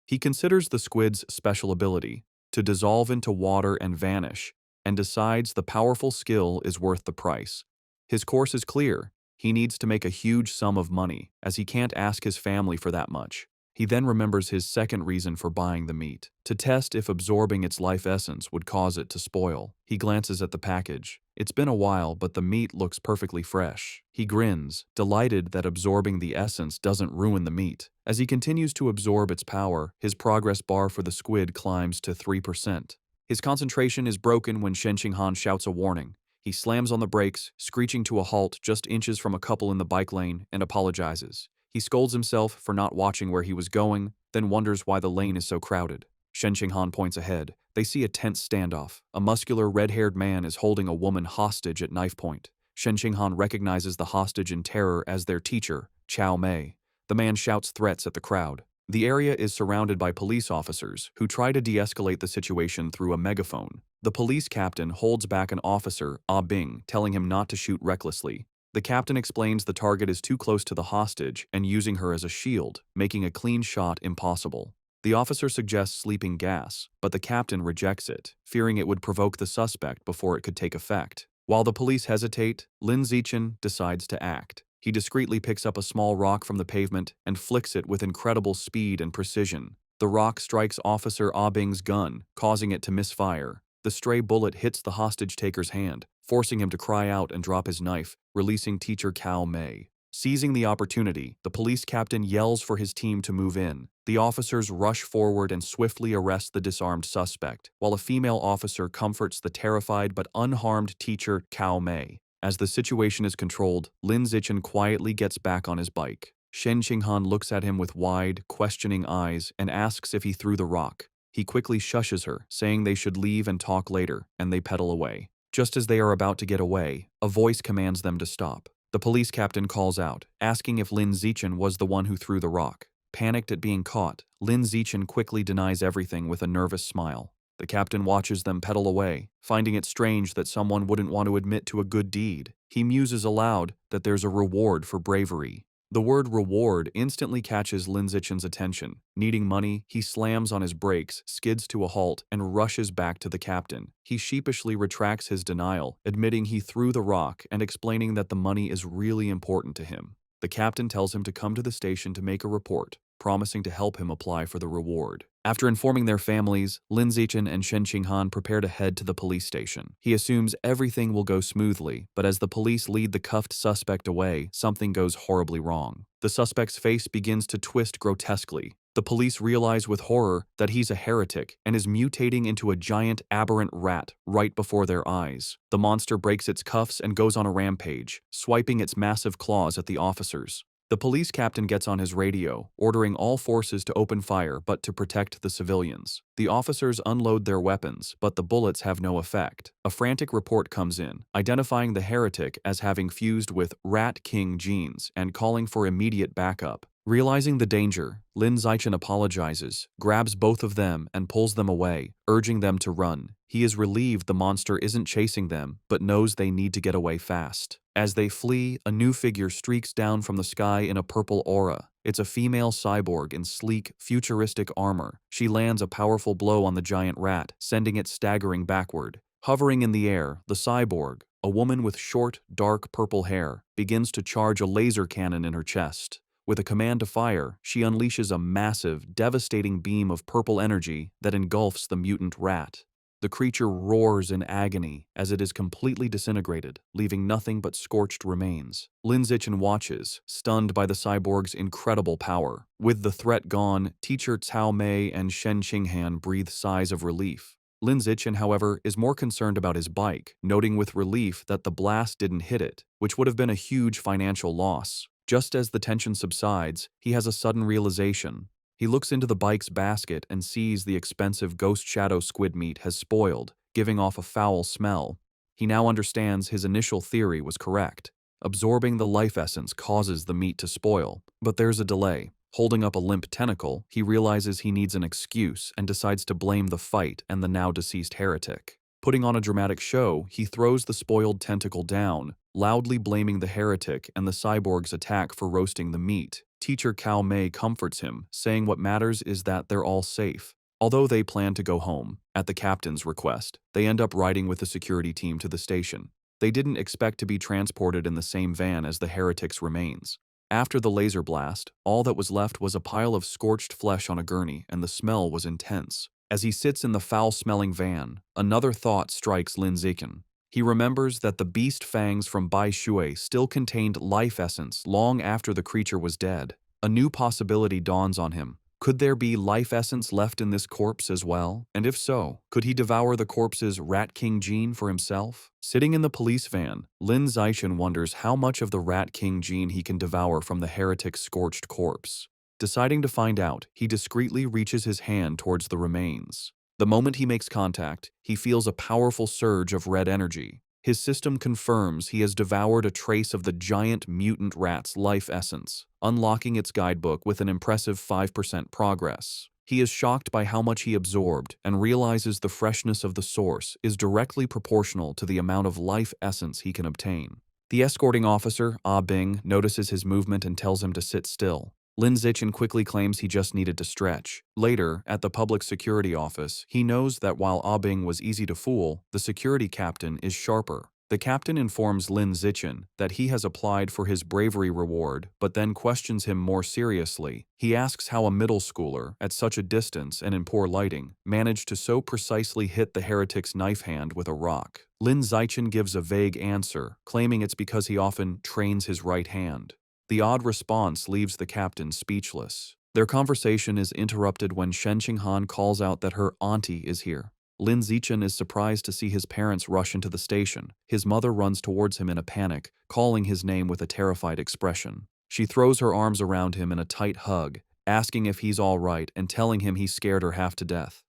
He considers the squid's special ability, to dissolve into water and vanish, and decides the powerful skill is worth the price. His course is clear. He needs to make a huge sum of money, as he can't ask his family for that much. He then remembers his second reason for buying the meat, to test if absorbing its life essence would cause it to spoil. He glances at the package. It's been a while, but the meat looks perfectly fresh. He grins, delighted that absorbing the essence doesn't ruin the meat. As he continues to absorb its power, his progress bar for the squid climbs to 3%. His concentration is broken when Shen Qinghan shouts a warning. He slams on the brakes, screeching to a halt just inches from a couple in the bike lane, and apologizes. He scolds himself for not watching where he was going, then wonders why the lane is so crowded. Shen Qinghan points ahead. They see a tense standoff. A muscular, red-haired man is holding a woman hostage at knife point. Shen Qinghan recognizes the hostage in terror as their teacher, Chao Mei. The man shouts threats at the crowd. The area is surrounded by police officers who try to de-escalate the situation through a megaphone. The police captain holds back an officer, Ah Bing, telling him not to shoot recklessly. The captain explains the target is too close to the hostage and using her as a shield, making a clean shot impossible. The officer suggests sleeping gas, but the captain rejects it, fearing it would provoke the suspect before it could take effect. While the police hesitate, Lin Zichen decides to act. He discreetly picks up a small rock from the pavement and flicks it with incredible speed and precision. The rock strikes Officer Ah Bing's gun, causing it to misfire. The stray bullet hits the hostage-taker's hand, forcing him to cry out and drop his knife, releasing Teacher Cao Mei. Seizing the opportunity, the police captain yells for his team to move in. The officers rush forward and swiftly arrest the disarmed suspect, while a female officer comforts the terrified but unharmed Teacher Cao Mei. As the situation is controlled, Lin Zichen quietly gets back on his bike. Shen Qinghan looks at him with wide, questioning eyes and asks if he threw the rock. He quickly shushes her, saying they should leave and talk later, and they pedal away. Just as they are about to get away, a voice commands them to stop. The police captain calls out, asking if Lin Zichen was the one who threw the rock. Panicked at being caught, Lin Zichen quickly denies everything with a nervous smile. The captain watches them pedal away, finding it strange that someone wouldn't want to admit to a good deed. He muses aloud that there's a reward for bravery. The word reward instantly catches Lin Zichen's attention. Needing money, he slams on his brakes, skids to a halt, and rushes back to the captain. He sheepishly retracts his denial, admitting he threw the rock and explaining that the money is really important to him. The captain tells him to come to the station to make a report, promising to help him apply for the reward. After informing their families, Lin Zichen and Shen Qinghan prepare to head to the police station. He assumes everything will go smoothly, but as the police lead the cuffed suspect away, something goes horribly wrong. The suspect's face begins to twist grotesquely. The police realize with horror that he's a heretic and is mutating into a giant aberrant rat right before their eyes. The monster breaks its cuffs and goes on a rampage, swiping its massive claws at the officers. The police captain gets on his radio, ordering all forces to open fire but to protect the civilians. The officers unload their weapons, but the bullets have no effect. A frantic report comes in, identifying the heretic as having fused with Rat King genes and calling for immediate backup. Realizing the danger, Lin Zichen apologizes, grabs both of them and pulls them away, urging them to run. He is relieved the monster isn't chasing them, but knows they need to get away fast. As they flee, a new figure streaks down from the sky in a purple aura. It's a female cyborg in sleek, futuristic armor. She lands a powerful blow on the giant rat, sending it staggering backward. Hovering in the air, the cyborg, a woman with short, dark purple hair, begins to charge a laser cannon in her chest. With a command to fire, she unleashes a massive, devastating beam of purple energy that engulfs the mutant rat. The creature roars in agony as it is completely disintegrated, leaving nothing but scorched remains. Lin Zichen watches, stunned by the cyborg's incredible power. With the threat gone, Teacher Cao Mei and Shen Qinghan breathe sighs of relief. Lin Zichen, however, is more concerned about his bike, noting with relief that the blast didn't hit it, which would have been a huge financial loss. Just as the tension subsides, he has a sudden realization. He looks into the bike's basket and sees the expensive ghost shadow squid meat has spoiled, giving off a foul smell. He now understands his initial theory was correct. Absorbing the life essence causes the meat to spoil, but there's a delay. Holding up a limp tentacle, he realizes he needs an excuse and decides to blame the fight and the now deceased heretic. Putting on a dramatic show, he throws the spoiled tentacle down, loudly blaming the heretic and the cyborg's attack for roasting the meat. Teacher Cao Mei comforts him, saying what matters is that they're all safe. Although they plan to go home, at the captain's request, they end up riding with the security team to the station. They didn't expect to be transported in the same van as the heretic's remains. After the laser blast, all that was left was a pile of scorched flesh on a gurney, and the smell was intense. As he sits in the foul-smelling van, another thought strikes Lin Zichen. He remembers that the beast fangs from Bai Shui still contained life essence long after the creature was dead. A new possibility dawns on him. Could there be life essence left in this corpse as well? And if so, could he devour the corpse's Rat King gene for himself? Sitting in the police van, Lin Zichen wonders how much of the Rat King gene he can devour from the heretic's scorched corpse. Deciding to find out, he discreetly reaches his hand towards the remains. The moment he makes contact, he feels a powerful surge of red energy. His system confirms he has devoured a trace of the giant mutant rat's life essence, unlocking its guidebook with an impressive 5% progress. He is shocked by how much he absorbed and realizes the freshness of the source is directly proportional to the amount of life essence he can obtain. The escorting officer, Ah Bing, notices his movement and tells him to sit still. Lin Zichen quickly claims he just needed to stretch. Later, at the public security office, he knows that while Ah Bing was easy to fool, the security captain is sharper. The captain informs Lin Zichen that he has applied for his bravery reward, but then questions him more seriously. He asks how a middle schooler, at such a distance and in poor lighting, managed to so precisely hit the heretic's knife hand with a rock. Lin Zichen gives a vague answer, claiming it's because he often trains his right hand. The odd response leaves the captain speechless. Their conversation is interrupted when Shen Qinghan calls out that her auntie is here. Lin Zichen is surprised to see his parents rush into the station. His mother runs towards him in a panic, calling his name with a terrified expression. She throws her arms around him in a tight hug, asking if he's all right and telling him he scared her half to death.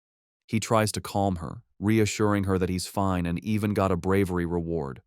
He tries to calm her, reassuring her that he's fine and even got a bravery reward.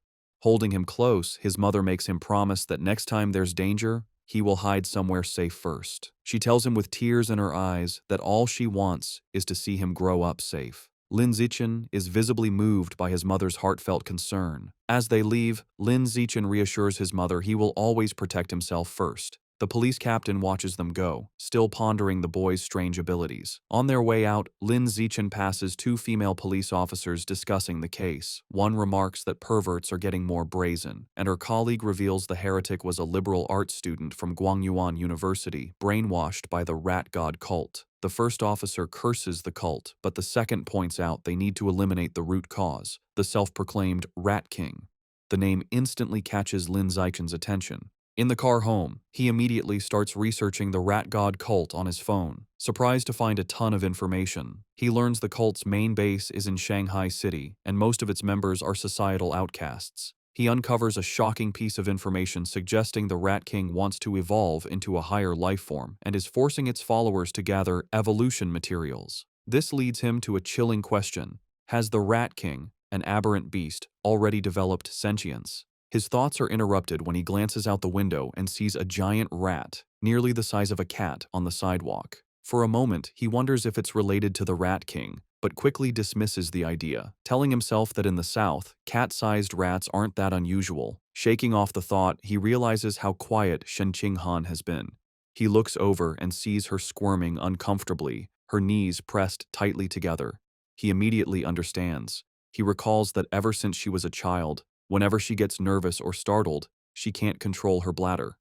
Holding him close, his mother makes him promise that next time there's danger, he will hide somewhere safe first. She tells him with tears in her eyes that all she wants is to see him grow up safe. Lin Zichen is visibly moved by his mother's heartfelt concern. As they leave, Lin Zichen reassures his mother he will always protect himself first. The police captain watches them go, still pondering the boy's strange abilities. On their way out, Lin Zichen passes two female police officers discussing the case. One remarks that perverts are getting more brazen, and her colleague reveals the heretic was a liberal arts student from Guangyuan University, brainwashed by the rat god cult. The first officer curses the cult, but the second points out they need to eliminate the root cause, the self-proclaimed Rat King. The name instantly catches Lin Zichen's attention. In the car home, he immediately starts researching the rat god cult on his phone. Surprised to find a ton of information, he learns the cult's main base is in Shanghai City, and most of its members are societal outcasts. He uncovers a shocking piece of information suggesting the Rat King wants to evolve into a higher life form and is forcing its followers to gather evolution materials. This leads him to a chilling question. Has the Rat King, an aberrant beast, already developed sentience? His thoughts are interrupted when he glances out the window and sees a giant rat, nearly the size of a cat, on the sidewalk. For a moment, he wonders if it's related to the Rat King, but quickly dismisses the idea, telling himself that in the South, cat-sized rats aren't that unusual. Shaking off the thought, he realizes how quiet Shen Qinghan has been. He looks over and sees her squirming uncomfortably, her knees pressed tightly together. He immediately understands. He recalls that ever since she was a child, whenever she gets nervous or startled, she can't control her bladder.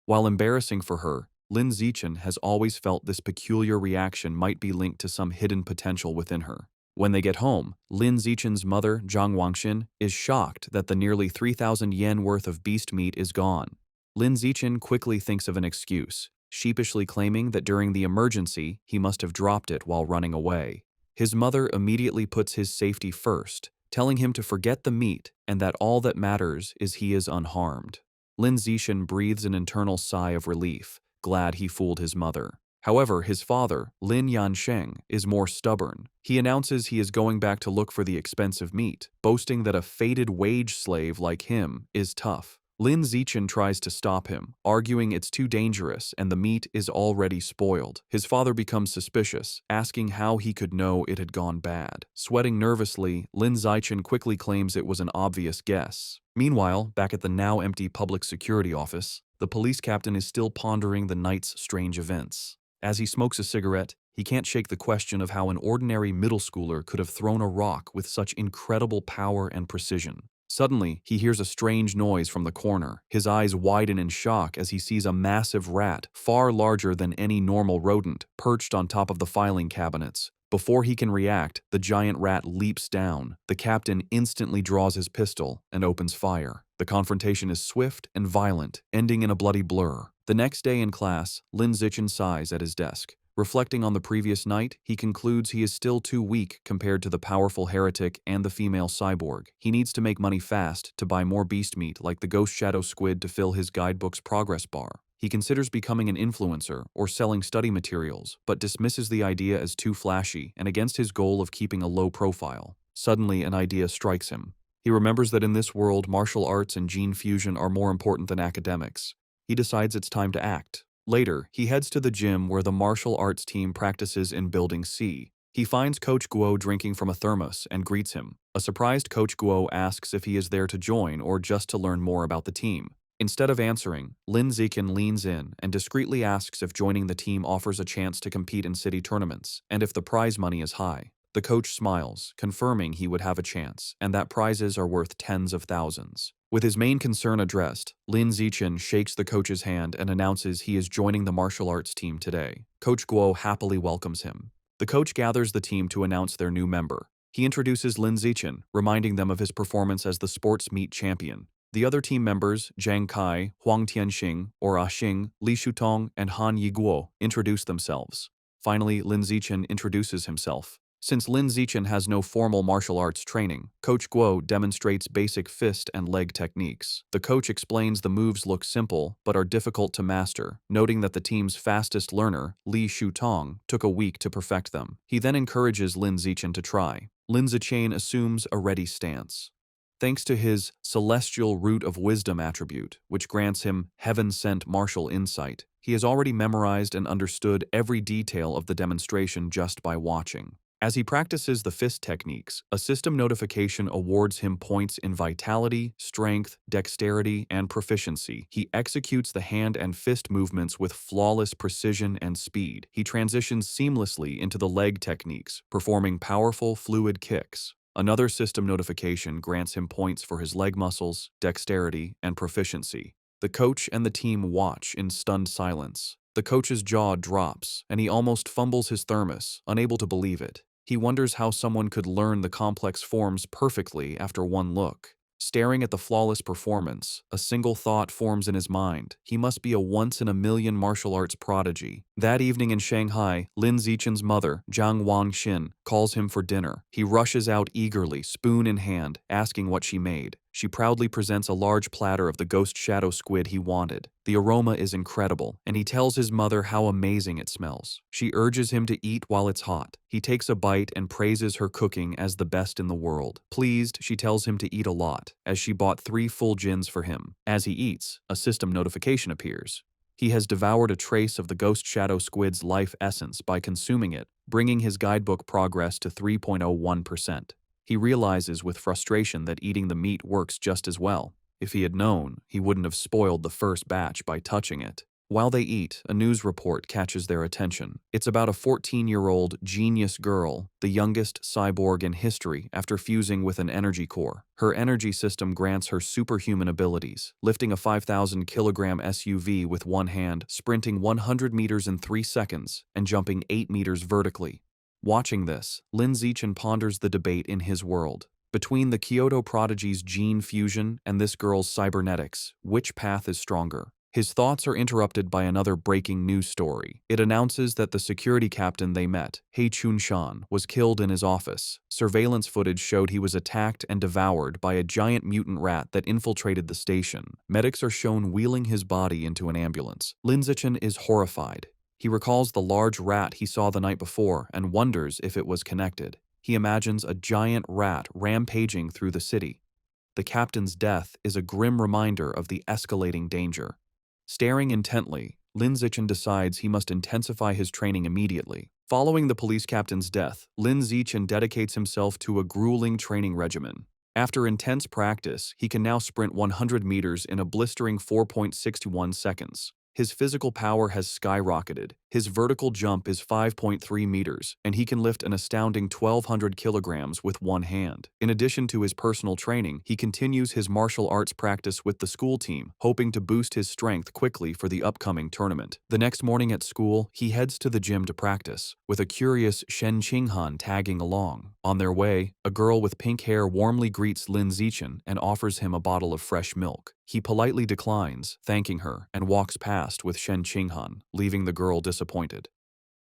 While embarrassing for her, Lin Zichen has always felt this peculiar reaction might be linked to some hidden potential within her. When they get home, Lin Zichen's mother, Zhang Wangxin, is shocked that the nearly 3,000 yen worth of beast meat is gone. Lin Zichen quickly thinks of an excuse, sheepishly claiming that during the emergency, he must have dropped it while running away. His mother immediately puts his safety first, telling him to forget the meat and that all that matters is he is unharmed. Lin Zichen breathes an internal sigh of relief, glad he fooled his mother. However, his father, Lin Yansheng, is more stubborn. He announces he is going back to look for the expensive meat, boasting that a fated wage slave like him is tough. Lin Zichen tries to stop him, arguing it's too dangerous and the meat is already spoiled. His father becomes suspicious, asking how he could know it had gone bad. Sweating nervously, Lin Zichen quickly claims it was an obvious guess. Meanwhile, back at the now empty public security office, the police captain is still pondering the night's strange events. As he smokes a cigarette, he can't shake the question of how an ordinary middle schooler could have thrown a rock with such incredible power and precision. Suddenly, he hears a strange noise from the corner. His eyes widen in shock as he sees a massive rat, far larger than any normal rodent, perched on top of the filing cabinets. Before he can react, the giant rat leaps down. The captain instantly draws his pistol and opens fire. The confrontation is swift and violent, ending in a bloody blur. The next day in class, Lin Zichen sighs at his desk. Reflecting on the previous night, he concludes he is still too weak compared to the powerful heretic and the female cyborg. He needs to make money fast to buy more beast meat like the ghost shadow squid to fill his guidebook's progress bar. He considers becoming an influencer or selling study materials, but dismisses the idea as too flashy and against his goal of keeping a low profile. Suddenly, an idea strikes him. He remembers that in this world, martial arts and gene fusion are more important than academics. He decides it's time to act. Later, he heads to the gym where the martial arts team practices in Building C. He finds Coach Guo drinking from a thermos and greets him. A surprised Coach Guo asks if he is there to join or just to learn more about the team. Instead of answering, Lin Zichen leans in and discreetly asks if joining the team offers a chance to compete in city tournaments and if the prize money is high. The coach smiles, confirming he would have a chance and that prizes are worth tens of thousands. With his main concern addressed, Lin Zichen shakes the coach's hand and announces he is joining the martial arts team today. Coach Guo happily welcomes him. The coach gathers the team to announce their new member. He introduces Lin Zichen, reminding them of his performance as the sports meet champion. The other team members, Zhang Kai, Huang Tianxing, or Ah Xing, Li Shutong, and Han Yiguo, introduce themselves. Finally, Lin Zichen introduces himself. Since Lin Zichen has no formal martial arts training, Coach Guo demonstrates basic fist and leg techniques. The coach explains the moves look simple but are difficult to master, noting that the team's fastest learner, Li Shutong, took a week to perfect them. He then encourages Lin Zichen to try. Lin Zichen assumes a ready stance. Thanks to his celestial root of wisdom attribute, which grants him heaven-sent martial insight, he has already memorized and understood every detail of the demonstration just by watching. As he practices the fist techniques, a system notification awards him points in vitality, strength, dexterity, and proficiency. He executes the hand and fist movements with flawless precision and speed. He transitions seamlessly into the leg techniques, performing powerful, fluid kicks. Another system notification grants him points for his leg muscles, dexterity, and proficiency. The coach and the team watch in stunned silence. The coach's jaw drops, and he almost fumbles his thermos, unable to believe it. He wonders how someone could learn the complex forms perfectly after one look. Staring at the flawless performance, a single thought forms in his mind. He must be a once-in-a-million martial arts prodigy. That evening in Shanghai, Lin Zichen's mother, Jiang Wangxin, calls him for dinner. He rushes out eagerly, spoon in hand, asking what she made. She proudly presents a large platter of the ghost shadow squid he wanted. The aroma is incredible, and he tells his mother how amazing it smells. She urges him to eat while it's hot. He takes a bite and praises her cooking as the best in the world. Pleased, she tells him to eat a lot, as she bought 3 full gins for him. As he eats, a system notification appears. He has devoured a trace of the ghost shadow squid's life essence by consuming it, bringing his guidebook progress to 3.01%. He realizes with frustration that eating the meat works just as well. If he had known, he wouldn't have spoiled the first batch by touching it. While they eat, a news report catches their attention. It's about a 14-year-old genius girl, the youngest cyborg in history after fusing with an energy core. Her energy system grants her superhuman abilities, lifting a 5,000-kilogram SUV with one hand, sprinting 100 meters in 3 seconds, and jumping 8 meters vertically. Watching this, Lin Zichen ponders the debate in his world. Between the Kyoto prodigy's gene fusion and this girl's cybernetics, which path is stronger? His thoughts are interrupted by another breaking news story. It announces that the security captain they met, He Chun-shan, was killed in his office. Surveillance footage showed he was attacked and devoured by a giant mutant rat that infiltrated the station. Medics are shown wheeling his body into an ambulance. Lin Zichen is horrified. He recalls the large rat he saw the night before and wonders if it was connected. He imagines a giant rat rampaging through the city. The captain's death is a grim reminder of the escalating danger. Staring intently, Lin Zichen decides he must intensify his training immediately. Following the police captain's death, Lin Zichen dedicates himself to a grueling training regimen. After intense practice, he can now sprint 100 meters in a blistering 4.61 seconds. His physical power has skyrocketed. His vertical jump is 5.3 meters, and he can lift an astounding 1,200 kilograms with one hand. In addition to his personal training, he continues his martial arts practice with the school team, hoping to boost his strength quickly for the upcoming tournament. The next morning at school, he heads to the gym to practice, with a curious Shen Qinghan tagging along. On their way, a girl with pink hair warmly greets Lin Zichen and offers him a bottle of fresh milk. He politely declines, thanking her, and walks past with Shen Qinghan, leaving the girl disappointed.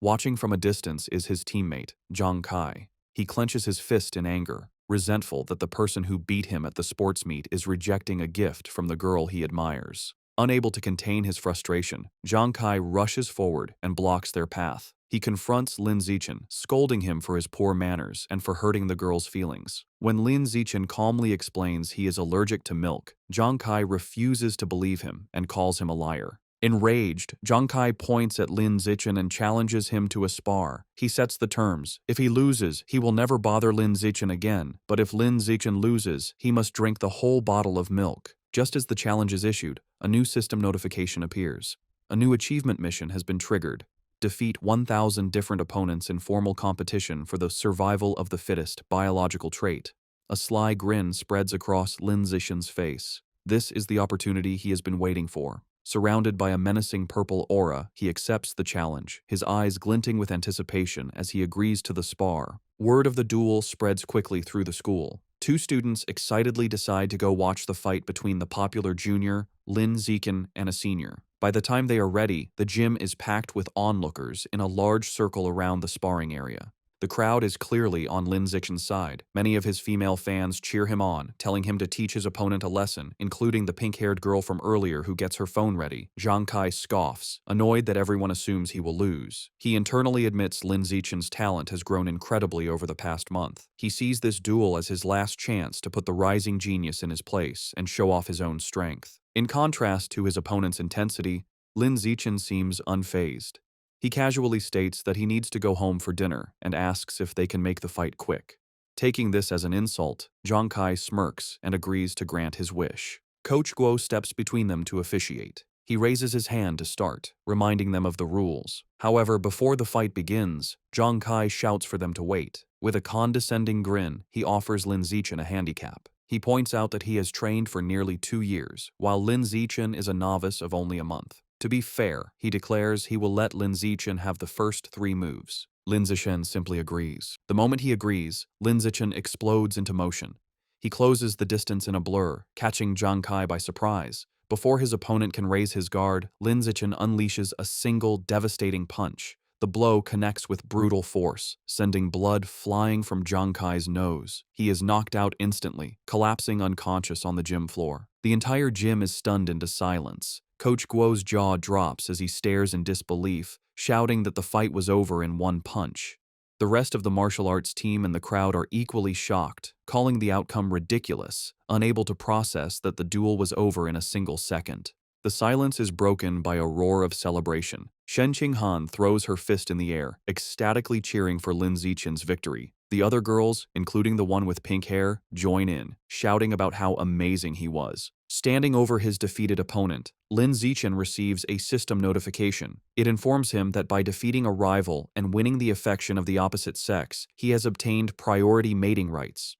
Watching from a distance is his teammate, Zhang Kai. He clenches his fist in anger, resentful that the person who beat him at the sports meet is rejecting a gift from the girl he admires. Unable to contain his frustration, Zhang Kai rushes forward and blocks their path. He confronts Lin Zichen, scolding him for his poor manners and for hurting the girl's feelings. When Lin Zichen calmly explains he is allergic to milk, Zhang Kai refuses to believe him and calls him a liar. Enraged, Zhang Kai points at Lin Zichen and challenges him to a spar. He sets the terms. If he loses, he will never bother Lin Zichen again, but if Lin Zichen loses, he must drink the whole bottle of milk. Just as the challenge is issued, a new system notification appears. A new achievement mission has been triggered. Defeat 1,000 different opponents in formal competition for the survival of the fittest biological trait. A sly grin spreads across Lin Zichen's face. This is the opportunity he has been waiting for. Surrounded by a menacing purple aura, he accepts the challenge, his eyes glinting with anticipation as he agrees to the spar. Word of the duel spreads quickly through the school. Two students excitedly decide to go watch the fight between the popular junior, Lin Zichen, and a senior. By the time they are ready, the gym is packed with onlookers in a large circle around the sparring area. The crowd is clearly on Lin Zichen's side. Many of his female fans cheer him on, telling him to teach his opponent a lesson, including the pink-haired girl from earlier who gets her phone ready. Zhang Kai scoffs, annoyed that everyone assumes he will lose. He internally admits Lin Zichen's talent has grown incredibly over the past month. He sees this duel as his last chance to put the rising genius in his place and show off his own strength. In contrast to his opponent's intensity, Lin Zichen seems unfazed. He casually states that he needs to go home for dinner and asks if they can make the fight quick. Taking this as an insult, Zhang Kai smirks and agrees to grant his wish. Coach Guo steps between them to officiate. He raises his hand to start, reminding them of the rules. However, before the fight begins, Zhang Kai shouts for them to wait. With a condescending grin, he offers Lin Zichen a handicap. He points out that he has trained for nearly 2 years, while Lin Zichen is a novice of only a month. To be fair, he declares he will let Lin Zichen have the first 3 moves. Lin Zichen simply agrees. The moment he agrees, Lin Zichen explodes into motion. He closes the distance in a blur, catching Zhang Kai by surprise. Before his opponent can raise his guard, Lin Zichen unleashes a single devastating punch. The blow connects with brutal force, sending blood flying from Zhang Kai's nose. He is knocked out instantly, collapsing unconscious on the gym floor. The entire gym is stunned into silence. Coach Guo's jaw drops as he stares in disbelief, shouting that the fight was over in one punch. The rest of the martial arts team and the crowd are equally shocked, calling the outcome ridiculous, unable to process that the duel was over in a single second. The silence is broken by a roar of celebration. Shen Qinghan throws her fist in the air, ecstatically cheering for Lin Zichen's victory. The other girls, including the one with pink hair, join in, shouting about how amazing he was. Standing over his defeated opponent, Lin Zichen receives a system notification. It informs him that by defeating a rival and winning the affection of the opposite sex, he has obtained priority mating rights.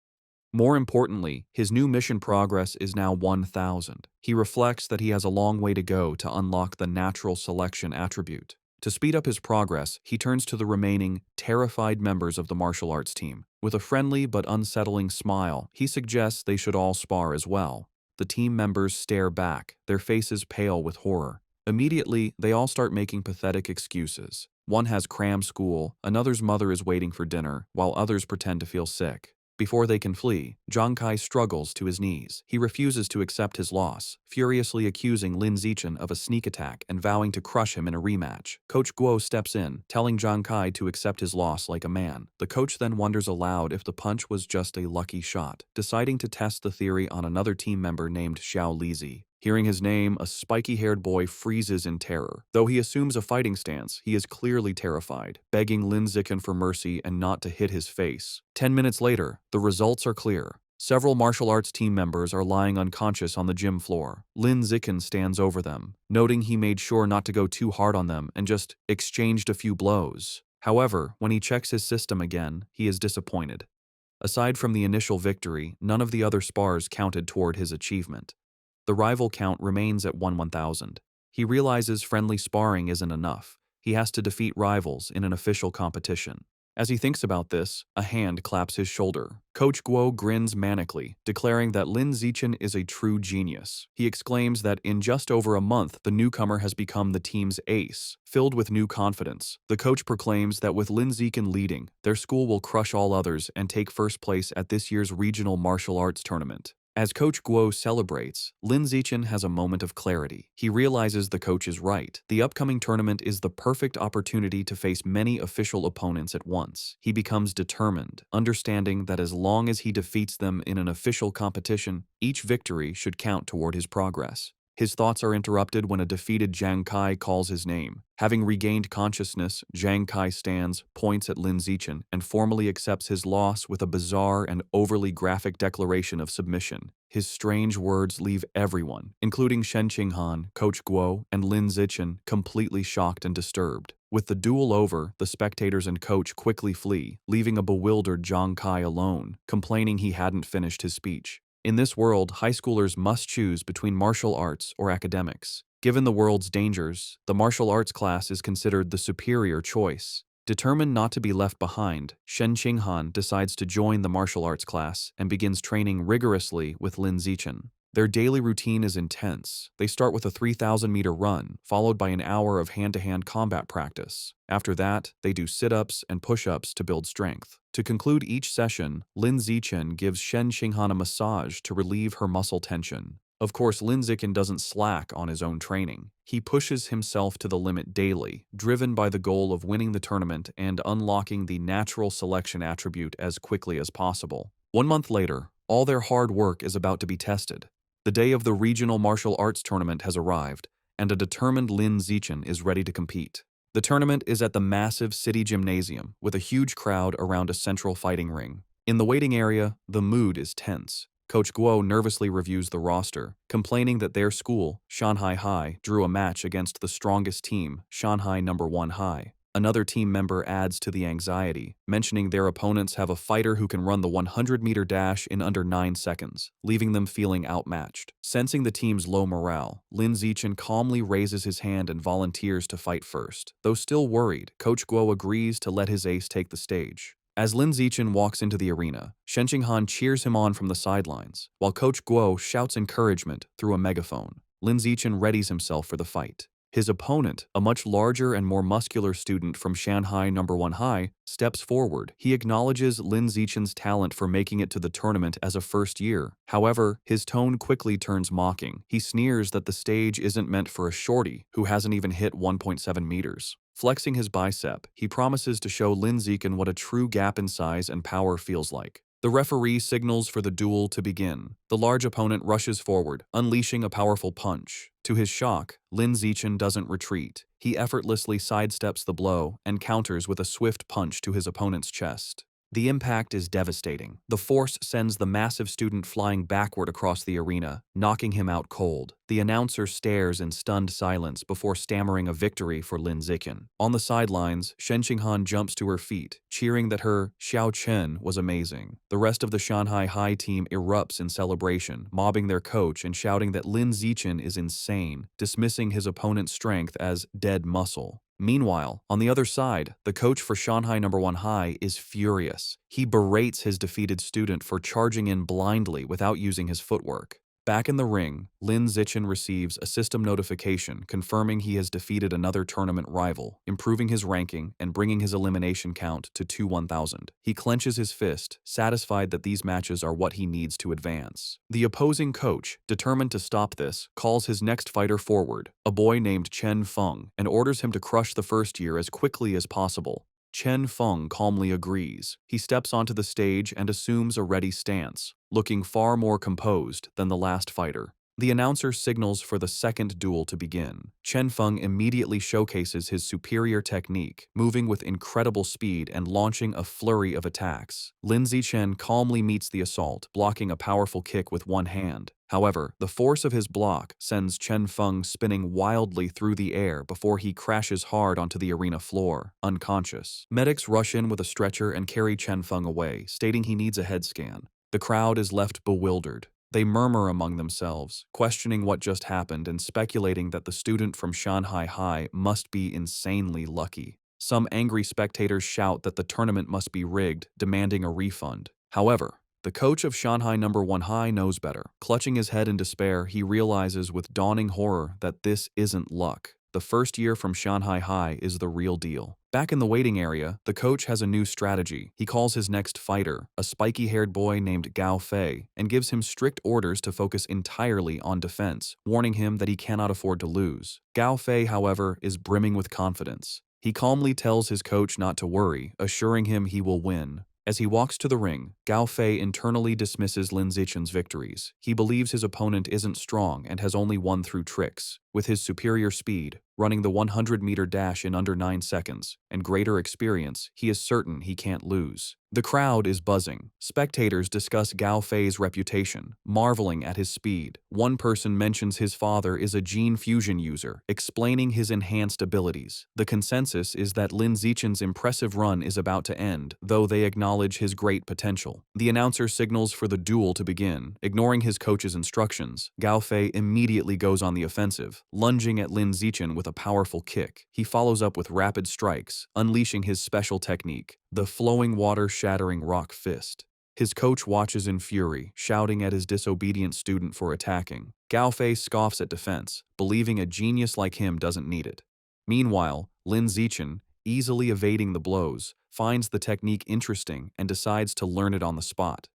More importantly, his new mission progress is now 1,000. He reflects that he has a long way to go to unlock the natural selection attribute. To speed up his progress, he turns to the remaining, terrified members of the martial arts team. With a friendly but unsettling smile, he suggests they should all spar as well. The team members stare back, their faces pale with horror. Immediately, they all start making pathetic excuses. One has cram school, another's mother is waiting for dinner, while others pretend to feel sick. Before they can flee, Zhang Kai struggles to his knees. He refuses to accept his loss, furiously accusing Lin Zichen of a sneak attack and vowing to crush him in a rematch. Coach Guo steps in, telling Zhang Kai to accept his loss like a man. The coach then wonders aloud if the punch was just a lucky shot, deciding to test the theory on another team member named Xiao Lizi. Hearing his name, a spiky-haired boy freezes in terror. Though he assumes a fighting stance, he is clearly terrified, begging Lin Zichen for mercy and not to hit his face. 10 minutes later, the results are clear. Several martial arts team members are lying unconscious on the gym floor. Lin Zichen stands over them, noting he made sure not to go too hard on them and just exchanged a few blows. However, when he checks his system again, he is disappointed. Aside from the initial victory, none of the other spars counted toward his achievement. The rival count remains at 1,000. He realizes friendly sparring isn't enough. He has to defeat rivals in an official competition. As he thinks about this, a hand claps his shoulder. Coach Guo grins manically, declaring that Lin Zichen is a true genius. He exclaims that in just over a month, the newcomer has become the team's ace. Filled with new confidence, the coach proclaims that with Lin Zichen leading, their school will crush all others and take first place at this year's regional martial arts tournament. As Coach Guo celebrates, Lin Zichen has a moment of clarity. He realizes the coach is right. The upcoming tournament is the perfect opportunity to face many official opponents at once. He becomes determined, understanding that as long as he defeats them in an official competition, each victory should count toward his progress. His thoughts are interrupted when a defeated Zhang Kai calls his name. Having regained consciousness, Zhang Kai stands, points at Lin Zichen, and formally accepts his loss with a bizarre and overly graphic declaration of submission. His strange words leave everyone, including Shen Qinghan, Coach Guo, and Lin Zichen, completely shocked and disturbed. With the duel over, the spectators and coach quickly flee, leaving a bewildered Zhang Kai alone, complaining he hadn't finished his speech. In this world, high schoolers must choose between martial arts or academics. Given the world's dangers, the martial arts class is considered the superior choice. Determined not to be left behind, Shen Qinghan decides to join the martial arts class and begins training rigorously with Lin Zichen. Their daily routine is intense. They start with a 3,000-meter run, followed by an hour of hand-to-hand combat practice. After that, they do sit-ups and push-ups to build strength. To conclude each session, Lin Zichen gives Shen Qinghan a massage to relieve her muscle tension. Of course, Lin Zichen doesn't slack on his own training. He pushes himself to the limit daily, driven by the goal of winning the tournament and unlocking the natural selection attribute as quickly as possible. 1 month later, all their hard work is about to be tested. The day of the regional martial arts tournament has arrived, and a determined Lin Zichen is ready to compete. The tournament is at the massive city gymnasium, with a huge crowd around a central fighting ring. In the waiting area, the mood is tense. Coach Guo nervously reviews the roster, complaining that their school, Shanghai High, drew a match against the strongest team, Shanghai No. 1 High. Another team member adds to the anxiety, mentioning their opponents have a fighter who can run the 100-meter dash in under 9 seconds, leaving them feeling outmatched. Sensing the team's low morale, Lin Zichen calmly raises his hand and volunteers to fight first. Though still worried, Coach Guo agrees to let his ace take the stage. As Lin Zichen walks into the arena, Shen Qinghan cheers him on from the sidelines, while Coach Guo shouts encouragement through a megaphone. Lin Zichen readies himself for the fight. His opponent, a much larger and more muscular student from Shanghai No. 1 High, steps forward. He acknowledges Lin Zichen's talent for making it to the tournament as a first year. However, his tone quickly turns mocking. He sneers that the stage isn't meant for a shorty who hasn't even hit 1.7 meters. Flexing his bicep, he promises to show Lin Zichen what a true gap in size and power feels like. The referee signals for the duel to begin. The large opponent rushes forward, unleashing a powerful punch. To his shock, Lin Zichen doesn't retreat. He effortlessly sidesteps the blow and counters with a swift punch to his opponent's chest. The impact is devastating. The force sends the massive student flying backward across the arena, knocking him out cold. The announcer stares in stunned silence before stammering a victory for Lin Zichen. On the sidelines, Shen Qinghan jumps to her feet, cheering that her Xiao Chen was amazing. The rest of the Shanghai High team erupts in celebration, mobbing their coach and shouting that Lin Zichen is insane, dismissing his opponent's strength as dead muscle. Meanwhile, on the other side, the coach for Shanghai No. 1 High is furious. He berates his defeated student for charging in blindly without using his footwork. Back in the ring, Lin Zichen receives a system notification confirming he has defeated another tournament rival, improving his ranking and bringing his elimination count to 2-1,000. He clenches his fist, satisfied that these matches are what he needs to advance. The opposing coach, determined to stop this, calls his next fighter forward, a boy named Chen Feng, and orders him to crush the first year as quickly as possible. Chen Feng calmly agrees. He steps onto the stage and assumes a ready stance, looking far more composed than the last fighter. The announcer signals for the second duel to begin. Chen Feng immediately showcases his superior technique, moving with incredible speed and launching a flurry of attacks. Lin Zichen calmly meets the assault, blocking a powerful kick with one hand. However, the force of his block sends Chen Feng spinning wildly through the air before he crashes hard onto the arena floor, unconscious. Medics rush in with a stretcher and carry Chen Feng away, stating he needs a head scan. The crowd is left bewildered. They murmur among themselves, questioning what just happened and speculating that the student from Shanghai High must be insanely lucky. Some angry spectators shout that the tournament must be rigged, demanding a refund. However, the coach of Shanghai No. 1 High knows better. Clutching his head in despair, he realizes with dawning horror that this isn't luck. The first year from Shanghai High is the real deal. Back in the waiting area, the coach has a new strategy. He calls his next fighter, a spiky-haired boy named Gao Fei, and gives him strict orders to focus entirely on defense, warning him that he cannot afford to lose. Gao Fei, however, is brimming with confidence. He calmly tells his coach not to worry, assuring him he will win. As he walks to the ring, Gao Fei internally dismisses Lin Zichen's victories. He believes his opponent isn't strong and has only won through tricks. With his superior speed, running the 100-meter dash in under 9 seconds, and greater experience, he is certain he can't lose. The crowd is buzzing. Spectators discuss Gao Fei's reputation, marveling at his speed. One person mentions his father is a gene fusion user, explaining his enhanced abilities. The consensus is that Lin Zichen's impressive run is about to end, though they acknowledge his great potential. The announcer signals for the duel to begin. Ignoring his coach's instructions, Gao Fei immediately goes on the offensive, lunging at Lin Zichen with a powerful kick. He follows up with rapid strikes, unleashing his special technique, the flowing water-shattering rock fist. His coach watches in fury, shouting at his disobedient student for attacking. Gao Fei scoffs at defense, believing a genius like him doesn't need it. Meanwhile, Lin Zichen, easily evading the blows, finds the technique interesting and decides to learn it on the spot.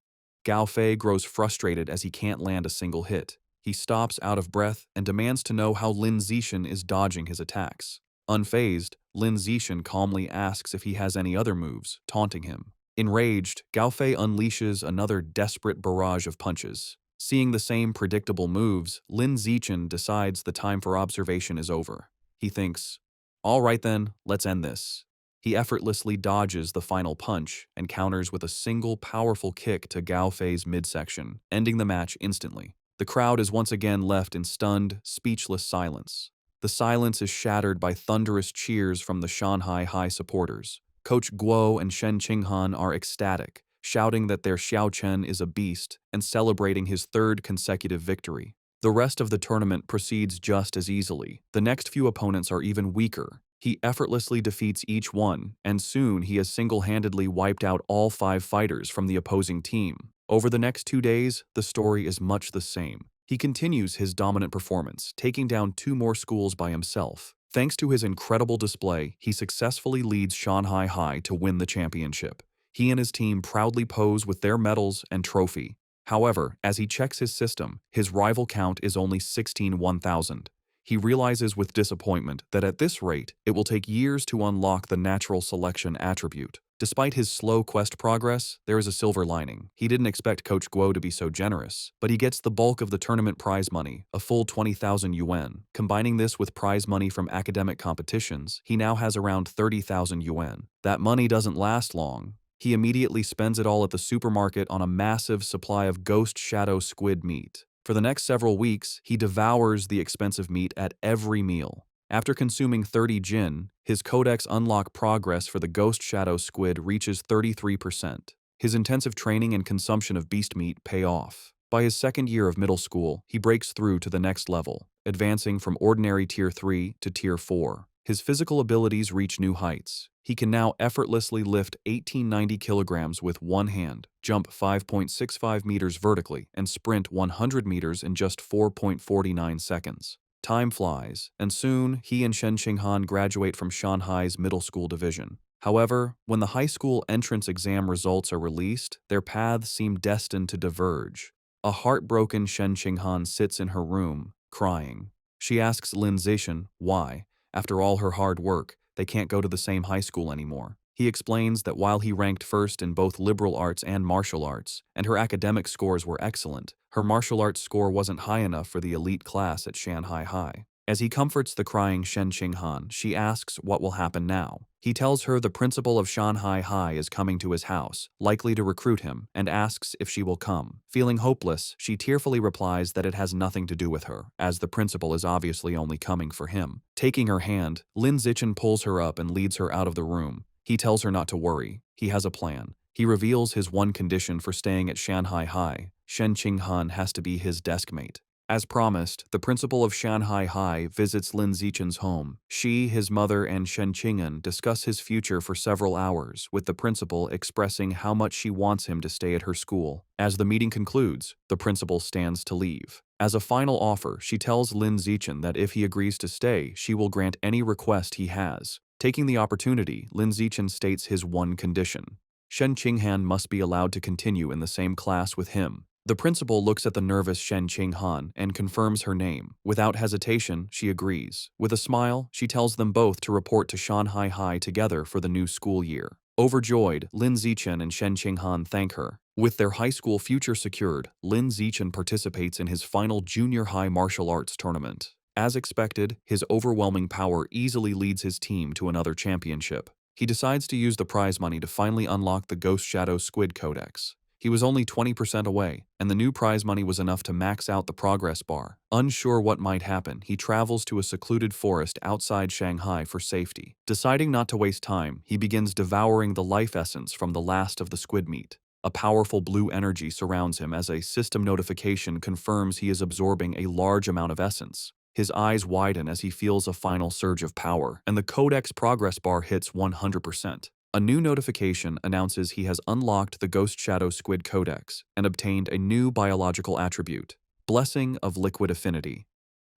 Gao Fei grows frustrated as he can't land a single hit. He stops out of breath and demands to know how Lin Zichen is dodging his attacks. Unfazed, Lin Zichen calmly asks if he has any other moves, taunting him. Enraged, Gao Fei unleashes another desperate barrage of punches. Seeing the same predictable moves, Lin Zichen decides the time for observation is over. He thinks, "All right then, let's end this." He effortlessly dodges the final punch and counters with a single powerful kick to Gao Fei's midsection, ending the match instantly. The crowd is once again left in stunned, speechless silence. The silence is shattered by thunderous cheers from the Shanghai High supporters. Coach Guo and Shen Qinghan are ecstatic, shouting that their Xiao Chen is a beast and celebrating his third consecutive victory. The rest of the tournament proceeds just as easily. The next few opponents are even weaker. He effortlessly defeats each one, and soon he has single-handedly wiped out all 5 fighters from the opposing team. Over the next 2 days, the story is much the same. He continues his dominant performance, taking down 2 more schools by himself. Thanks to his incredible display, he successfully leads Shanghai High to win the championship. He and his team proudly pose with their medals and trophy. However, as he checks his system, his rival count is only 16,000. He realizes with disappointment that at this rate, it will take years to unlock the natural selection attribute. Despite his slow quest progress, there is a silver lining. He didn't expect Coach Guo to be so generous, but he gets the bulk of the tournament prize money, a full 20,000 yuan. Combining this with prize money from academic competitions, he now has around 30,000 yuan. That money doesn't last long. He immediately spends it all at the supermarket on a massive supply of ghost shadow squid meat. For the next several weeks, he devours the expensive meat at every meal. After consuming 30 jin, his codex unlock progress for the ghost shadow squid reaches 33%. His intensive training and consumption of beast meat pay off. By his second year of middle school, he breaks through to the next level, advancing from ordinary Tier 3 to Tier 4. His physical abilities reach new heights. He can now effortlessly lift 1890 kilograms with one hand, jump 5.65 meters vertically, and sprint 100 meters in just 4.49 seconds. Time flies, and soon he and Shen Qinghan graduate from Shanghai's middle school division. However, when the high school entrance exam results are released, their paths seem destined to diverge. A heartbroken Shen Qinghan sits in her room, crying. She asks Lin Zichen why, after all her hard work, they can't go to the same high school anymore. He explains that while he ranked first in both liberal arts and martial arts, and her academic scores were excellent, her martial arts score wasn't high enough for the elite class at Shanghai High. As he comforts the crying Shen Qinghan, she asks what will happen now. He tells her the principal of Shanghai High is coming to his house, likely to recruit him, and asks if she will come. Feeling hopeless, she tearfully replies that it has nothing to do with her, as the principal is obviously only coming for him. Taking her hand, Lin Zichen pulls her up and leads her out of the room. He tells her not to worry. He has a plan. He reveals his one condition for staying at Shanghai High. Shen Qinghan has to be his desk mate. As promised, the principal of Shanghai High visits Lin Zichen's home. She, his mother, and Shen Qing'an discuss his future for several hours, with the principal expressing how much she wants him to stay at her school. As the meeting concludes, the principal stands to leave. As a final offer, she tells Lin Zichen that if he agrees to stay, she will grant any request he has. Taking the opportunity, Lin Zichen states his one condition. Shen Qinghan must be allowed to continue in the same class with him. The principal looks at the nervous Shen Qinghan and confirms her name. Without hesitation, she agrees. With a smile, she tells them both to report to Shanghai High together for the new school year. Overjoyed, Lin Zichen and Shen Qinghan thank her. With their high school future secured, Lin Zichen participates in his final junior high martial arts tournament. As expected, his overwhelming power easily leads his team to another championship. He decides to use the prize money to finally unlock the Ghost Shadow Squid Codex. He was only 20% away, and the new prize money was enough to max out the progress bar. Unsure what might happen, he travels to a secluded forest outside Shanghai for safety. Deciding not to waste time, he begins devouring the life essence from the last of the squid meat. A powerful blue energy surrounds him as a system notification confirms he is absorbing a large amount of essence. His eyes widen as he feels a final surge of power, and the Codex progress bar hits 100%. A new notification announces he has unlocked the Ghost Shadow Squid Codex and obtained a new biological attribute, Blessing of Liquid Affinity.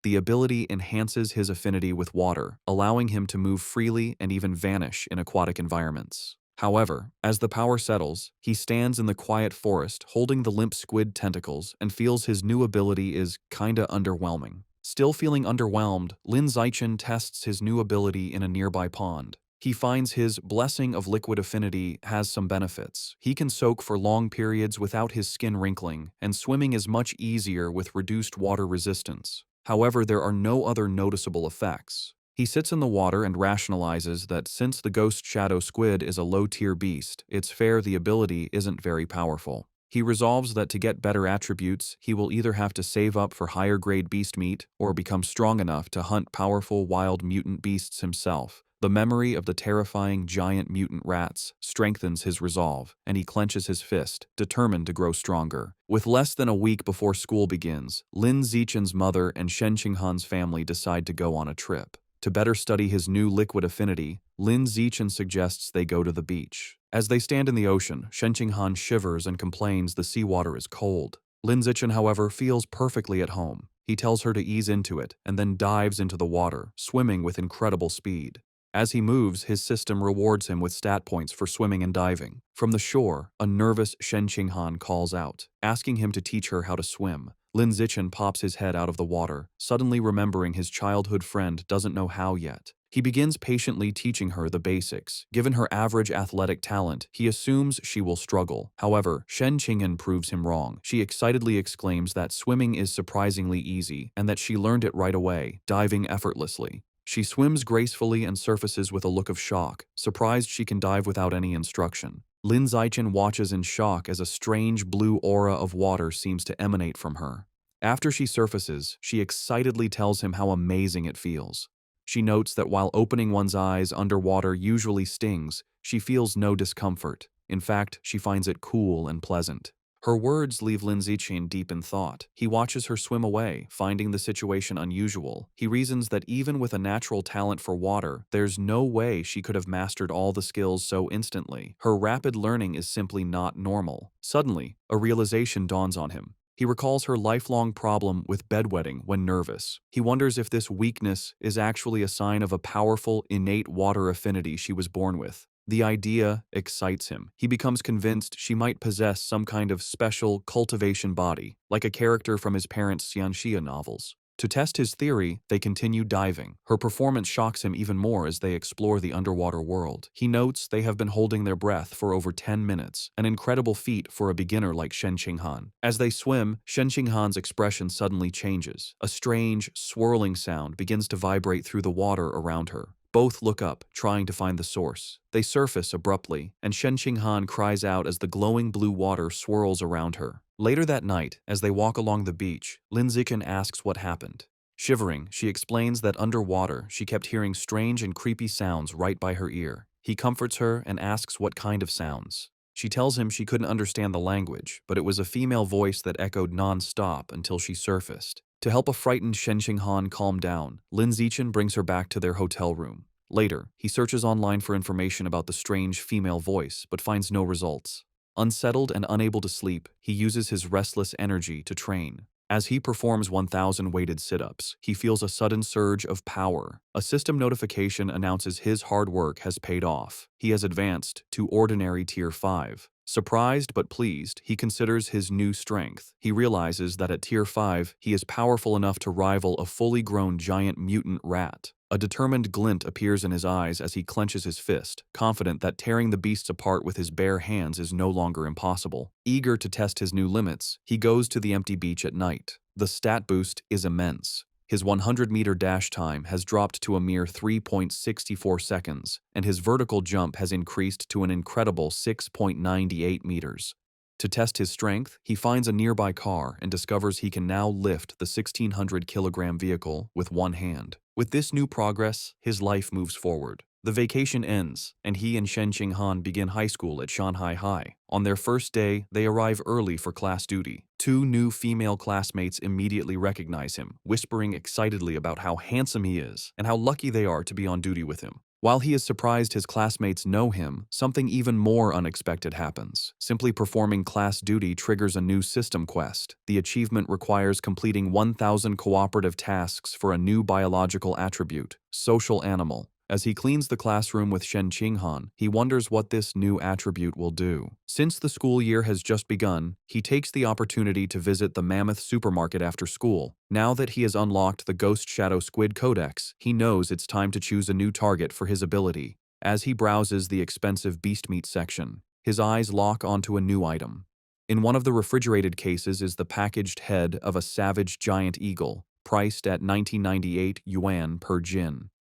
The ability enhances his affinity with water, allowing him to move freely and even vanish in aquatic environments. However, as the power settles, he stands in the quiet forest holding the limp squid tentacles and feels his new ability is kinda underwhelming. Still feeling underwhelmed, Lin Zichen tests his new ability in a nearby pond. He finds his Blessing of Liquid Affinity has some benefits. He can soak for long periods without his skin wrinkling, and swimming is much easier with reduced water resistance. However, there are no other noticeable effects. He sits in the water and rationalizes that since the Ghost Shadow Squid is a low-tier beast, it's fair the ability isn't very powerful. He resolves that to get better attributes, he will either have to save up for higher-grade beast meat or become strong enough to hunt powerful wild mutant beasts himself. The memory of the terrifying giant mutant rats strengthens his resolve, and he clenches his fist, determined to grow stronger. With less than a week before school begins, Lin Zichen's mother and Shen Qinghan's family decide to go on a trip. To better study his new liquid affinity, Lin Zichen suggests they go to the beach. As they stand in the ocean, Shen Qinghan shivers and complains the seawater is cold. Lin Zichen, however, feels perfectly at home. He tells her to ease into it and then dives into the water, swimming with incredible speed. As he moves, his system rewards him with stat points for swimming and diving. From the shore, a nervous Shen Qinghan calls out, asking him to teach her how to swim. Lin Zichen pops his head out of the water, suddenly remembering his childhood friend doesn't know how yet. He begins patiently teaching her the basics. Given her average athletic talent, he assumes she will struggle. However, Shen Qing'an proves him wrong. She excitedly exclaims that swimming is surprisingly easy and that she learned it right away, diving effortlessly. She swims gracefully and surfaces with a look of shock, surprised she can dive without any instruction. Lin Zichen watches in shock as a strange blue aura of water seems to emanate from her. After she surfaces, she excitedly tells him how amazing it feels. She notes that while opening one's eyes underwater usually stings, she feels no discomfort. In fact, she finds it cool and pleasant. Her words leave Lin Zichen deep in thought. He watches her swim away, finding the situation unusual. He reasons that even with a natural talent for water, there's no way she could have mastered all the skills so instantly. Her rapid learning is simply not normal. Suddenly, a realization dawns on him. He recalls her lifelong problem with bedwetting when nervous. He wonders if this weakness is actually a sign of a powerful, innate water affinity she was born with. The idea excites him. He becomes convinced she might possess some kind of special cultivation body, like a character from his parents' Xianxia novels. To test his theory, they continue diving. Her performance shocks him even more as they explore the underwater world. He notes they have been holding their breath for over 10 minutes, an incredible feat for a beginner like Shen Qinghan. As they swim, Shen Qinghan's expression suddenly changes. A strange, swirling sound begins to vibrate through the water around her. Both look up, trying to find the source. They surface abruptly, and Shen Qinghan cries out as the glowing blue water swirls around her. Later that night, as they walk along the beach, Lin Zichen asks what happened. Shivering, she explains that underwater, she kept hearing strange and creepy sounds right by her ear. He comforts her and asks what kind of sounds. She tells him she couldn't understand the language, but it was a female voice that echoed non-stop until she surfaced. To help a frightened Shen Qinghan calm down, Lin Zichen brings her back to their hotel room. Later, he searches online for information about the strange female voice, but finds no results. Unsettled and unable to sleep, he uses his restless energy to train. As he performs 1,000 weighted sit-ups, he feels a sudden surge of power. A system notification announces his hard work has paid off. He has advanced to ordinary Tier 5. Surprised but pleased, he considers his new strength. He realizes that at Tier 5, he is powerful enough to rival a fully grown giant mutant rat. A determined glint appears in his eyes as he clenches his fist, confident that tearing the beasts apart with his bare hands is no longer impossible. Eager to test his new limits, he goes to the empty beach at night. The stat boost is immense. His 100-meter dash time has dropped to a mere 3.64 seconds, and his vertical jump has increased to an incredible 6.98 meters. To test his strength, he finds a nearby car and discovers he can now lift the 1,600-kilogram vehicle with one hand. With this new progress, his life moves forward. The vacation ends, and he and Shen Qinghan begin high school at Shanghai High. On their first day, they arrive early for class duty. Two new female classmates immediately recognize him, whispering excitedly about how handsome he is and how lucky they are to be on duty with him. While he is surprised his classmates know him, something even more unexpected happens. Simply performing class duty triggers a new system quest. The achievement requires completing 1,000 cooperative tasks for a new biological attribute, social animal. As he cleans the classroom with Shen Qinghan, he wonders what this new attribute will do. Since the school year has just begun, he takes the opportunity to visit the Mammoth supermarket after school. Now that he has unlocked the Ghost Shadow Squid Codex, he knows it's time to choose a new target for his ability. As he browses the expensive beast meat section, his eyes lock onto a new item. In one of the refrigerated cases is the packaged head of a savage giant eagle, priced at 1998 yuan per jin.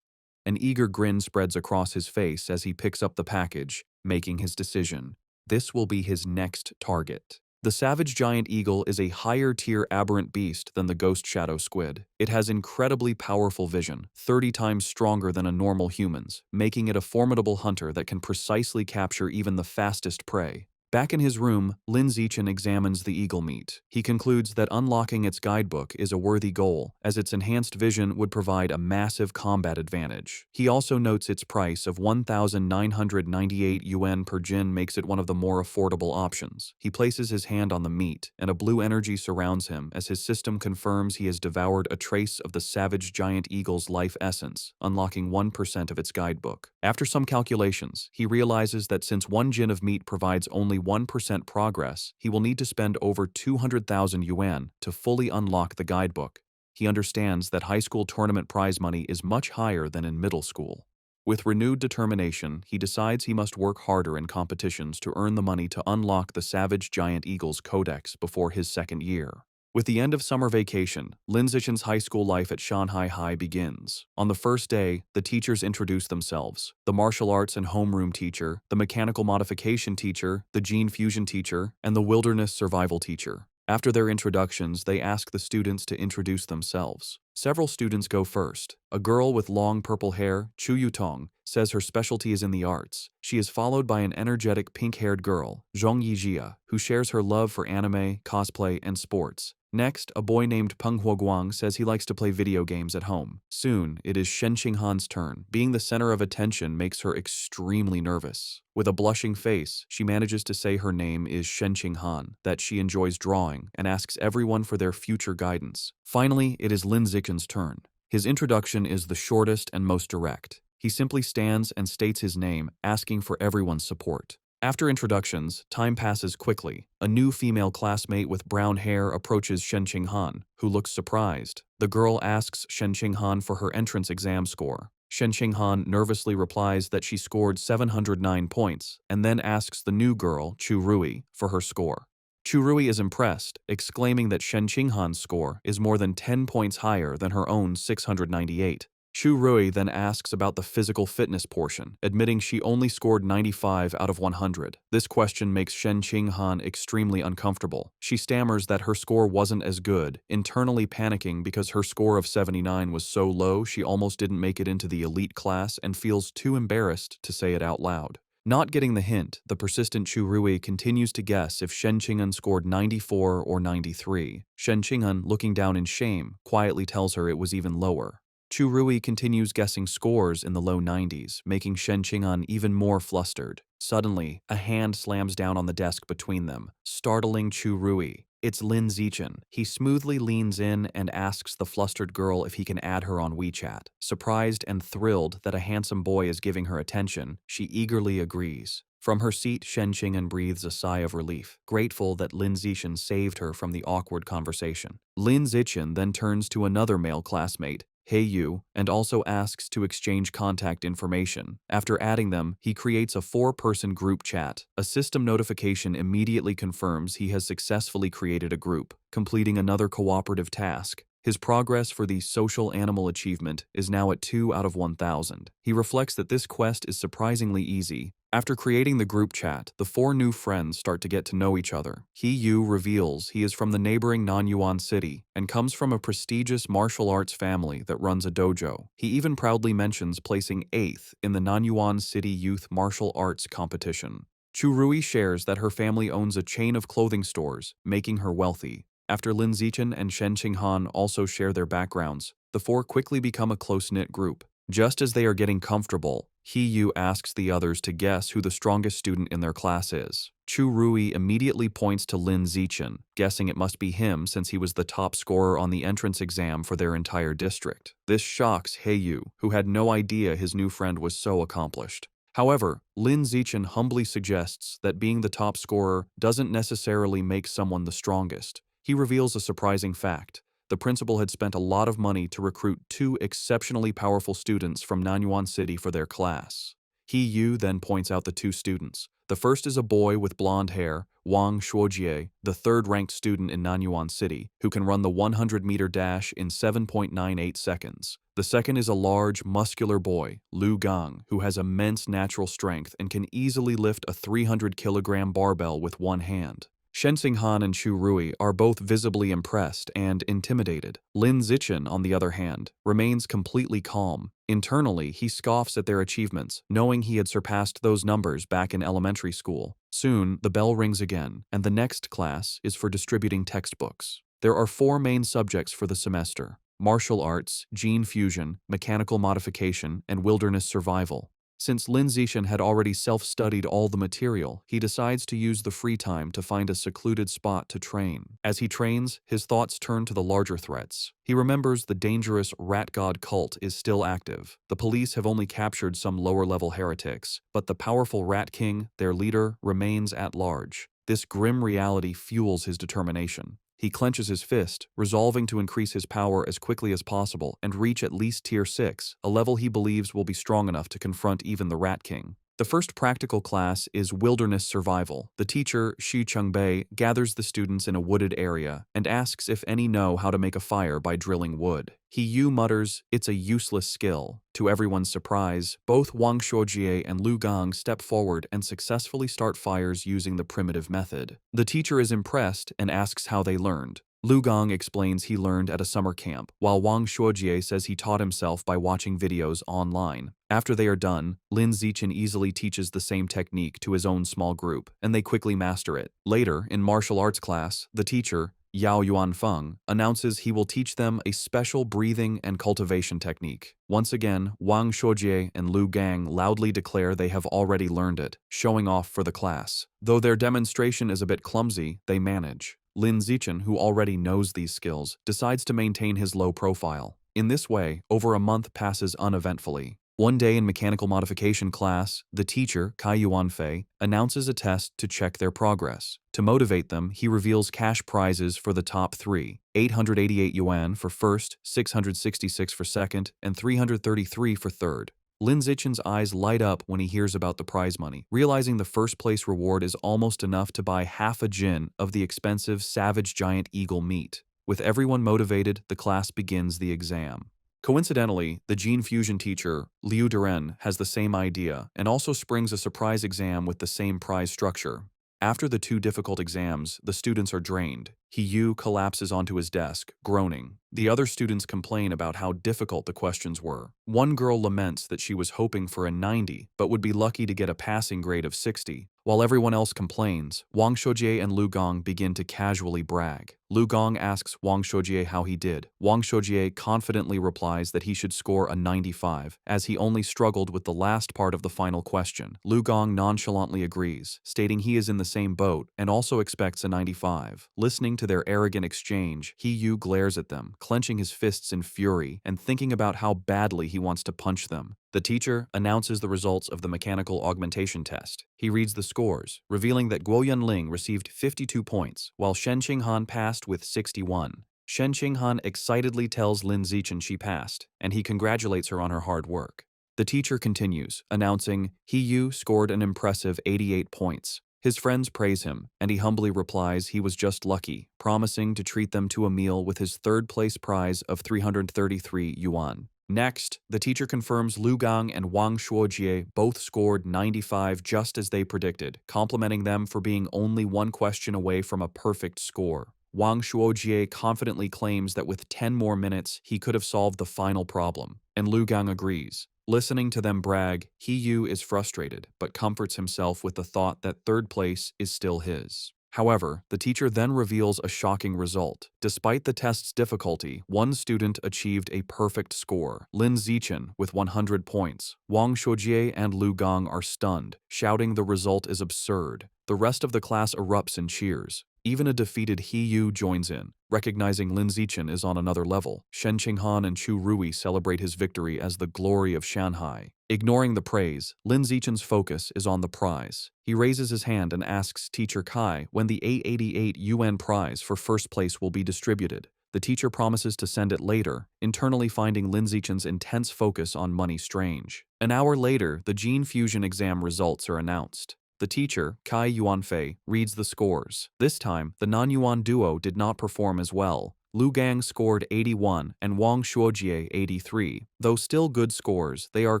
An eager grin spreads across his face as he picks up the package, making his decision. This will be his next target. The savage giant eagle is a higher-tier aberrant beast than the ghost shadow squid. It has incredibly powerful vision, 30 times stronger than a normal human's, making it a formidable hunter that can precisely capture even the fastest prey. Back in his room, Lin Zichen examines the eagle meat. He concludes that unlocking its guidebook is a worthy goal, as its enhanced vision would provide a massive combat advantage. He also notes its price of 1,998 yuan per jin makes it one of the more affordable options. He places his hand on the meat, and a blue energy surrounds him as his system confirms he has devoured a trace of the savage giant eagle's life essence, unlocking 1% of its guidebook. After some calculations, he realizes that since 1 jin of meat provides only 1% progress, he will need to spend over 200,000 yuan to fully unlock the guidebook. He understands that high school tournament prize money is much higher than in middle school. With renewed determination, he decides he must work harder in competitions to earn the money to unlock the Savage Giant Eagle's codex before his second year. With the end of summer vacation, Lin Zichen's high school life at Shanghai High begins. On the first day, the teachers introduce themselves: the martial arts and homeroom teacher, the mechanical modification teacher, the gene fusion teacher, and the wilderness survival teacher. After their introductions, they ask the students to introduce themselves. Several students go first. A girl with long purple hair, Chu Yutong, says her specialty is in the arts. She is followed by an energetic pink-haired girl, Zhong Yijia, who shares her love for anime, cosplay, and sports. Next, a boy named Peng Huoguang says he likes to play video games at home. Soon, it is Shen Qinghan's turn. Being the center of attention makes her extremely nervous. With a blushing face, she manages to say her name is Shen Qinghan, that she enjoys drawing, and asks everyone for their future guidance. Finally, it is Lin Zichen's turn. His introduction is the shortest and most direct. He simply stands and states his name, asking for everyone's support. After introductions, time passes quickly. A new female classmate with brown hair approaches Shen Qinghan, who looks surprised. The girl asks Shen Qinghan for her entrance exam score. Shen Qinghan nervously replies that she scored 709 points, and then asks the new girl, Chu Rui, for her score. Chu Rui is impressed, exclaiming that Shen Qinghan's score is more than 10 points higher than her own 698. Chu Rui then asks about the physical fitness portion, admitting she only scored 95 out of 100. This question makes Shen Qinghan extremely uncomfortable. She stammers that her score wasn't as good, internally panicking because her score of 79 was so low she almost didn't make it into the elite class and feels too embarrassed to say it out loud. Not getting the hint, the persistent Chu Rui continues to guess if Shen Qing'an scored 94 or 93. Shen Qing'an, looking down in shame, quietly tells her it was even lower. Chu Rui continues guessing scores in the low 90s, making Shen Qing'an even more flustered. Suddenly, a hand slams down on the desk between them, startling Chu Rui. It's Lin Zichen. He smoothly leans in and asks the flustered girl if he can add her on WeChat. Surprised and thrilled that a handsome boy is giving her attention, she eagerly agrees. From her seat, Shen Qing'an breathes a sigh of relief, grateful that Lin Zichen saved her from the awkward conversation. Lin Zichen then turns to another male classmate, Hey Yu, and also asks to exchange contact information. After adding them, he creates a 4-person group chat. A system notification immediately confirms he has successfully created a group, completing another cooperative task. His progress for the social animal achievement is now at 2 out of 1,000. He reflects that this quest is surprisingly easy. After creating the group chat, the 4 new friends start to get to know each other. He Yu reveals he is from the neighboring Nanyuan city and comes from a prestigious martial arts family that runs a dojo. He even proudly mentions placing 8th in the Nanyuan City Youth Martial Arts competition. Chu Rui shares that her family owns a chain of clothing stores, making her wealthy. After Lin Zichen and Shen Qinghan also share their backgrounds, the 4 quickly become a close-knit group. Just as they are getting comfortable, He Yu asks the others to guess who the strongest student in their class is. Chu Rui immediately points to Lin Zichen, guessing it must be him since he was the top scorer on the entrance exam for their entire district. This shocks He Yu, who had no idea his new friend was so accomplished. However, Lin Zichen humbly suggests that being the top scorer doesn't necessarily make someone the strongest. He reveals a surprising fact. The principal had spent a lot of money to recruit 2 exceptionally powerful students from Nanyuan City for their class. He Yu then points out the 2 students. The first is a boy with blonde hair, Wang Shuojie, the 3rd-ranked student in Nanyuan City, who can run the 100-meter dash in 7.98 seconds. The second is a large, muscular boy, Lu Gang, who has immense natural strength and can easily lift a 300-kilogram barbell with one hand. Shen Xinghan and Chu Rui are both visibly impressed and intimidated. Lin Zichen, on the other hand, remains completely calm. Internally, he scoffs at their achievements, knowing he had surpassed those numbers back in elementary school. Soon, the bell rings again, and the next class is for distributing textbooks. There are 4 main subjects for the semester: martial arts, gene fusion, mechanical modification, and wilderness survival. Since Lin Zichen had already self-studied all the material, he decides to use the free time to find a secluded spot to train. As he trains, his thoughts turn to the larger threats. He remembers the dangerous rat god cult is still active. The police have only captured some lower-level heretics, but the powerful Rat King, their leader, remains at large. This grim reality fuels his determination. He clenches his fist, resolving to increase his power as quickly as possible and reach at least Tier 6, a level he believes will be strong enough to confront even the Rat King. The first practical class is Wilderness Survival. The teacher, Xu Chungbei, gathers the students in a wooded area and asks if any know how to make a fire by drilling wood. He Yu mutters, "It's a useless skill." To everyone's surprise, both Wang Shuojie and Lu Gang step forward and successfully start fires using the primitive method. The teacher is impressed and asks how they learned. Lu Gang explains he learned at a summer camp, while Wang Shuojie says he taught himself by watching videos online. After they are done, Lin Zichen easily teaches the same technique to his own small group, and they quickly master it. Later, in martial arts class, the teacher, Yao Yuanfeng, announces he will teach them a special breathing and cultivation technique. Once again, Wang Shuojie and Lu Gang loudly declare they have already learned it, showing off for the class. Though their demonstration is a bit clumsy, they manage. Lin Zichen, who already knows these skills, decides to maintain his low profile. In this way, over a month passes uneventfully. One day in mechanical modification class, the teacher, Kai Yuanfei, announces a test to check their progress. To motivate them, he reveals cash prizes for the top 3, 888 yuan for first, 666 for second, and 333 for third. Lin Zichen's eyes light up when he hears about the prize money, realizing the first-place reward is almost enough to buy half a jin of the expensive savage giant eagle meat. With everyone motivated, the class begins the exam. Coincidentally, the gene fusion teacher, Liu Duren, has the same idea and also springs a surprise exam with the same prize structure. After the 2 difficult exams, the students are drained. He Yu collapses onto his desk, groaning. The other students complain about how difficult the questions were. One girl laments that she was hoping for a 90 but would be lucky to get a passing grade of 60. While everyone else complains, Wang Shoujie and Lu Gong begin to casually brag. Lu Gong asks Wang Shoujie how he did. Wang Shoujie confidently replies that he should score a 95, as he only struggled with the last part of the final question. Lu Gong nonchalantly agrees, stating he is in the same boat and also expects a 95. Listening to their arrogant exchange, He Yu glares at them, clenching his fists in fury and thinking about how badly he wants to punch them. The teacher announces the results of the mechanical augmentation test. He reads the scores, revealing that Guo Yunling received 52 points, while Shen Qinghan passed with 61. Shen Qinghan excitedly tells Lin Zichen she passed, and he congratulates her on her hard work. The teacher continues, announcing He Yu scored an impressive 88 points. His friends praise him, and he humbly replies he was just lucky, promising to treat them to a meal with his third-place prize of 333 yuan. Next, the teacher confirms Lu Gang and Wang Shuojie both scored 95 just as they predicted, complimenting them for being only one question away from a perfect score. Wang Shuojie confidently claims that with 10 more minutes, he could have solved the final problem, and Lu Gang agrees. Listening to them brag, He Yu is frustrated, but comforts himself with the thought that third place is still his. However, the teacher then reveals a shocking result. Despite the test's difficulty, one student achieved a perfect score, Lin Zichen, with 100 points. Wang Shuojie and Lu Gong are stunned, shouting the result is absurd. The rest of the class erupts in cheers. Even a defeated He Yu joins in, recognizing Lin Zichen is on another level. Shen Qinghan and Chu Rui celebrate his victory as the glory of Shanghai. Ignoring the praise, Lin Zichen's focus is on the prize. He raises his hand and asks Teacher Kai when the 888 yuan prize for first place will be distributed. The teacher promises to send it later, internally finding Lin Zichen's intense focus on money strange. An hour later, the gene fusion exam results are announced. The teacher, Kai Yuanfei, reads the scores. This time, the non-Yuan duo did not perform as well. Lu Gang scored 81 and Wang Shuojie 83. Though still good scores, they are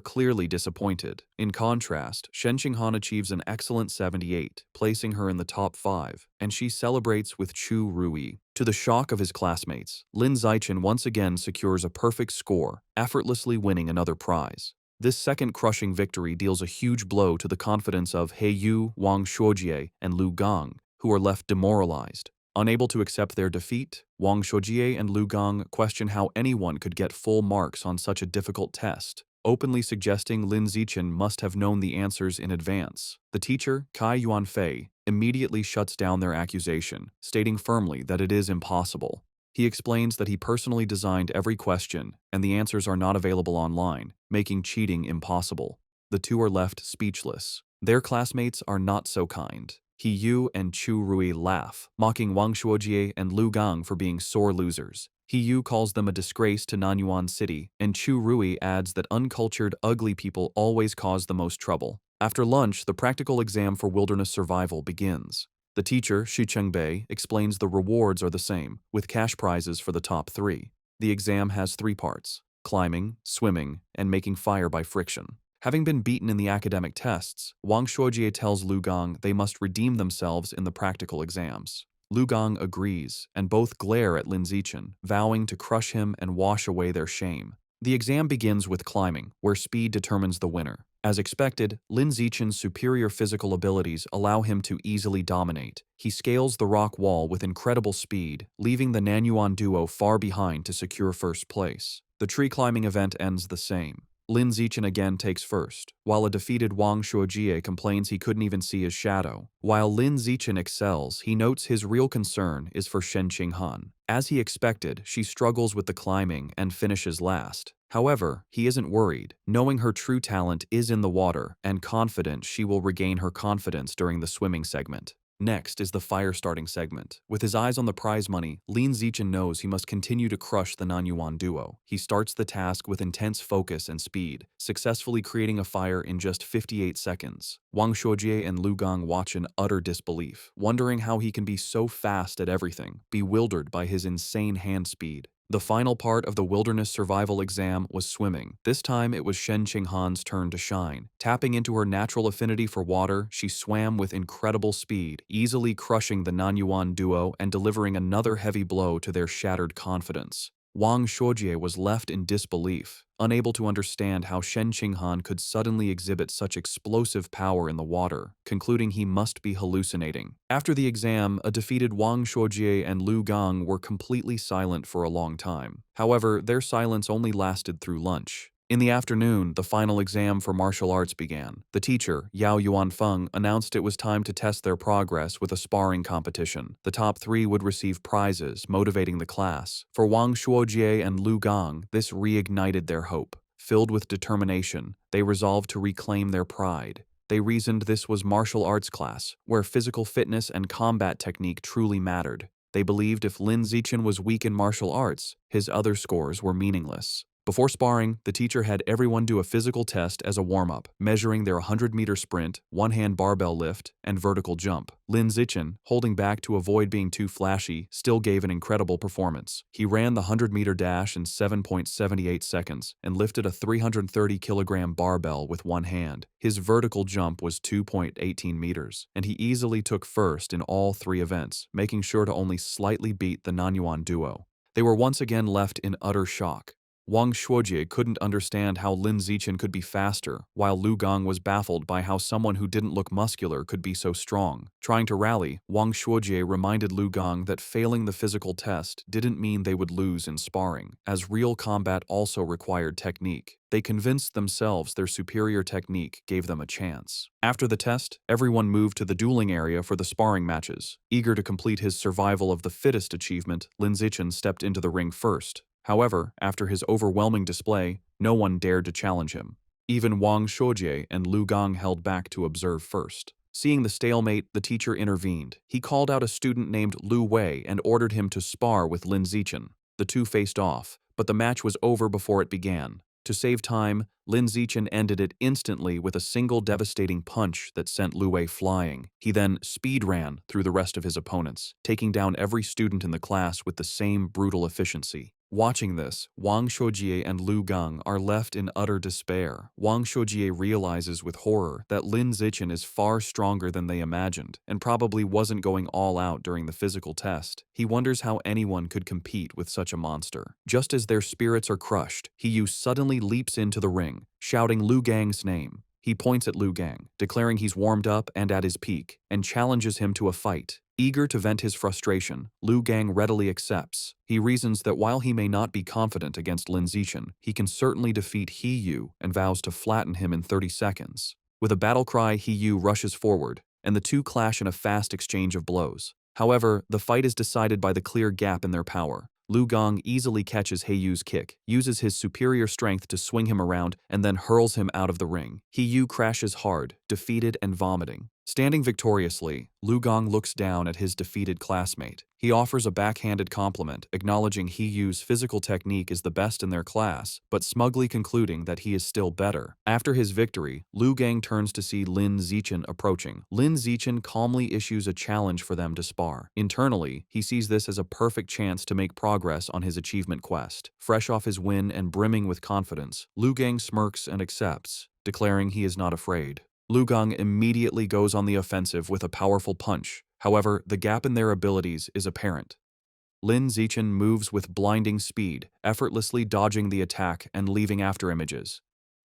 clearly disappointed. In contrast, Shen Qinghan achieves an excellent 78, placing her in the top 5, and she celebrates with Chu Rui. To the shock of his classmates, Lin Zichen once again secures a perfect score, effortlessly winning another prize. This second crushing victory deals a huge blow to the confidence of He Yu, Wang Shuojie, and Lu Gang, who are left demoralized. Unable to accept their defeat, Wang Shuojie and Lu Gang question how anyone could get full marks on such a difficult test, openly suggesting Lin Zichen must have known the answers in advance. The teacher, Kai Yuanfei, immediately shuts down their accusation, stating firmly that it is impossible. He explains that he personally designed every question, and the answers are not available online, making cheating impossible. The two are left speechless. Their classmates are not so kind. He Yu and Chu Rui laugh, mocking Wang Shuojie and Lu Gang for being sore losers. He Yu calls them a disgrace to Nanyuan City, and Chu Rui adds that uncultured, ugly people always cause the most trouble. After lunch, the practical exam for wilderness survival begins. The teacher, Shi Chengbei, explains the rewards are the same, with cash prizes for the top 3. The exam has 3 parts: climbing, swimming, and making fire by friction. Having been beaten in the academic tests, Wang Shuojie tells Lu Gang they must redeem themselves in the practical exams. Lu Gang agrees, and both glare at Lin Zichen, vowing to crush him and wash away their shame. The exam begins with climbing, where speed determines the winner. As expected, Lin Zichen's superior physical abilities allow him to easily dominate. He scales the rock wall with incredible speed, leaving the Nanyuan duo far behind to secure first place. The tree climbing event ends the same. Lin Zichen again takes first, while a defeated Wang Shuojie complains he couldn't even see his shadow. While Lin Zichen excels, he notes his real concern is for Shen Qinghan. As he expected, she struggles with the climbing and finishes last. However, he isn't worried, knowing her true talent is in the water and confident she will regain her confidence during the swimming segment. Next is the fire-starting segment. With his eyes on the prize money, Lin Zichen knows he must continue to crush the Nanyuan duo. He starts the task with intense focus and speed, successfully creating a fire in just 58 seconds. Wang Shuojie and Lu Gang watch in utter disbelief, wondering how he can be so fast at everything, bewildered by his insane hand speed. The final part of the wilderness survival exam was swimming. This time it was Shen Qinghan's turn to shine. Tapping into her natural affinity for water, she swam with incredible speed, easily crushing the Nanyuan duo and delivering another heavy blow to their shattered confidence. Wang Shuojie was left in disbelief, unable to understand how Shen Qinghan could suddenly exhibit such explosive power in the water, concluding he must be hallucinating. After the exam, a defeated Wang Shuojie and Lu Gang were completely silent for a long time. However, their silence only lasted through lunch. In the afternoon, the final exam for martial arts began. The teacher, Yao Yuanfeng, announced it was time to test their progress with a sparring competition. The top 3 would receive prizes, motivating the class. For Wang Shuojie and Lu Gang, this reignited their hope. Filled with determination, they resolved to reclaim their pride. They reasoned this was martial arts class, where physical fitness and combat technique truly mattered. They believed if Lin Zichen was weak in martial arts, his other scores were meaningless. Before sparring, the teacher had everyone do a physical test as a warm-up, measuring their 100-meter sprint, one-hand barbell lift, and vertical jump. Lin Zichen, holding back to avoid being too flashy, still gave an incredible performance. He ran the 100-meter dash in 7.78 seconds and lifted a 330-kilogram barbell with one hand. His vertical jump was 2.18 meters, and he easily took first in all 3 events, making sure to only slightly beat the Nanyuan duo. They were once again left in utter shock. Wang Shuojie couldn't understand how Lin Zichen could be faster, while Lu Gang was baffled by how someone who didn't look muscular could be so strong. Trying to rally, Wang Shuojie reminded Lu Gang that failing the physical test didn't mean they would lose in sparring, as real combat also required technique. They convinced themselves their superior technique gave them a chance. After the test, everyone moved to the dueling area for the sparring matches. Eager to complete his survival of the fittest achievement, Lin Zichen stepped into the ring first. However, after his overwhelming display, no one dared to challenge him. Even Wang Shuojie and Lu Gang held back to observe first. Seeing the stalemate, the teacher intervened. He called out a student named Lu Wei and ordered him to spar with Lin Zichen. The two faced off, but the match was over before it began. To save time, Lin Zichen ended it instantly with a single devastating punch that sent Lu Wei flying. He then speed ran through the rest of his opponents, taking down every student in the class with the same brutal efficiency. Watching this, Wang Shuojie and Lu Gang are left in utter despair. Wang Shuojie realizes with horror that Lin Zichen is far stronger than they imagined and probably wasn't going all out during the physical test. He wonders how anyone could compete with such a monster. Just as their spirits are crushed, Hiyu suddenly leaps into the ring, shouting Lu Gang's name. He points at Lu Gang, declaring he's warmed up and at his peak, and challenges him to a fight. Eager to vent his frustration, Lu Gang readily accepts. He reasons that while he may not be confident against Lin Zichen, he can certainly defeat Hiyu and vows to flatten him in 30 seconds. With a battle cry, Hiyu rushes forward, and the two clash in a fast exchange of blows. However, the fight is decided by the clear gap in their power. Lu Gang easily catches Hiyu's kick, uses his superior strength to swing him around, and then hurls him out of the ring. Hiyu crashes hard, defeated and vomiting. Standing victoriously, Lu Gang looks down at his defeated classmate. He offers a backhanded compliment, acknowledging Hiyu's physical technique is the best in their class, but smugly concluding that he is still better. After his victory, Lu Gang turns to see Lin Zichen approaching. Lin Zichen calmly issues a challenge for them to spar. Internally, he sees this as a perfect chance to make progress on his achievement quest. Fresh off his win and brimming with confidence, Lu Gang smirks and accepts, declaring he is not afraid. Lu Gang immediately goes on the offensive with a powerful punch. However, the gap in their abilities is apparent. Lin Zichen moves with blinding speed, effortlessly dodging the attack and leaving afterimages.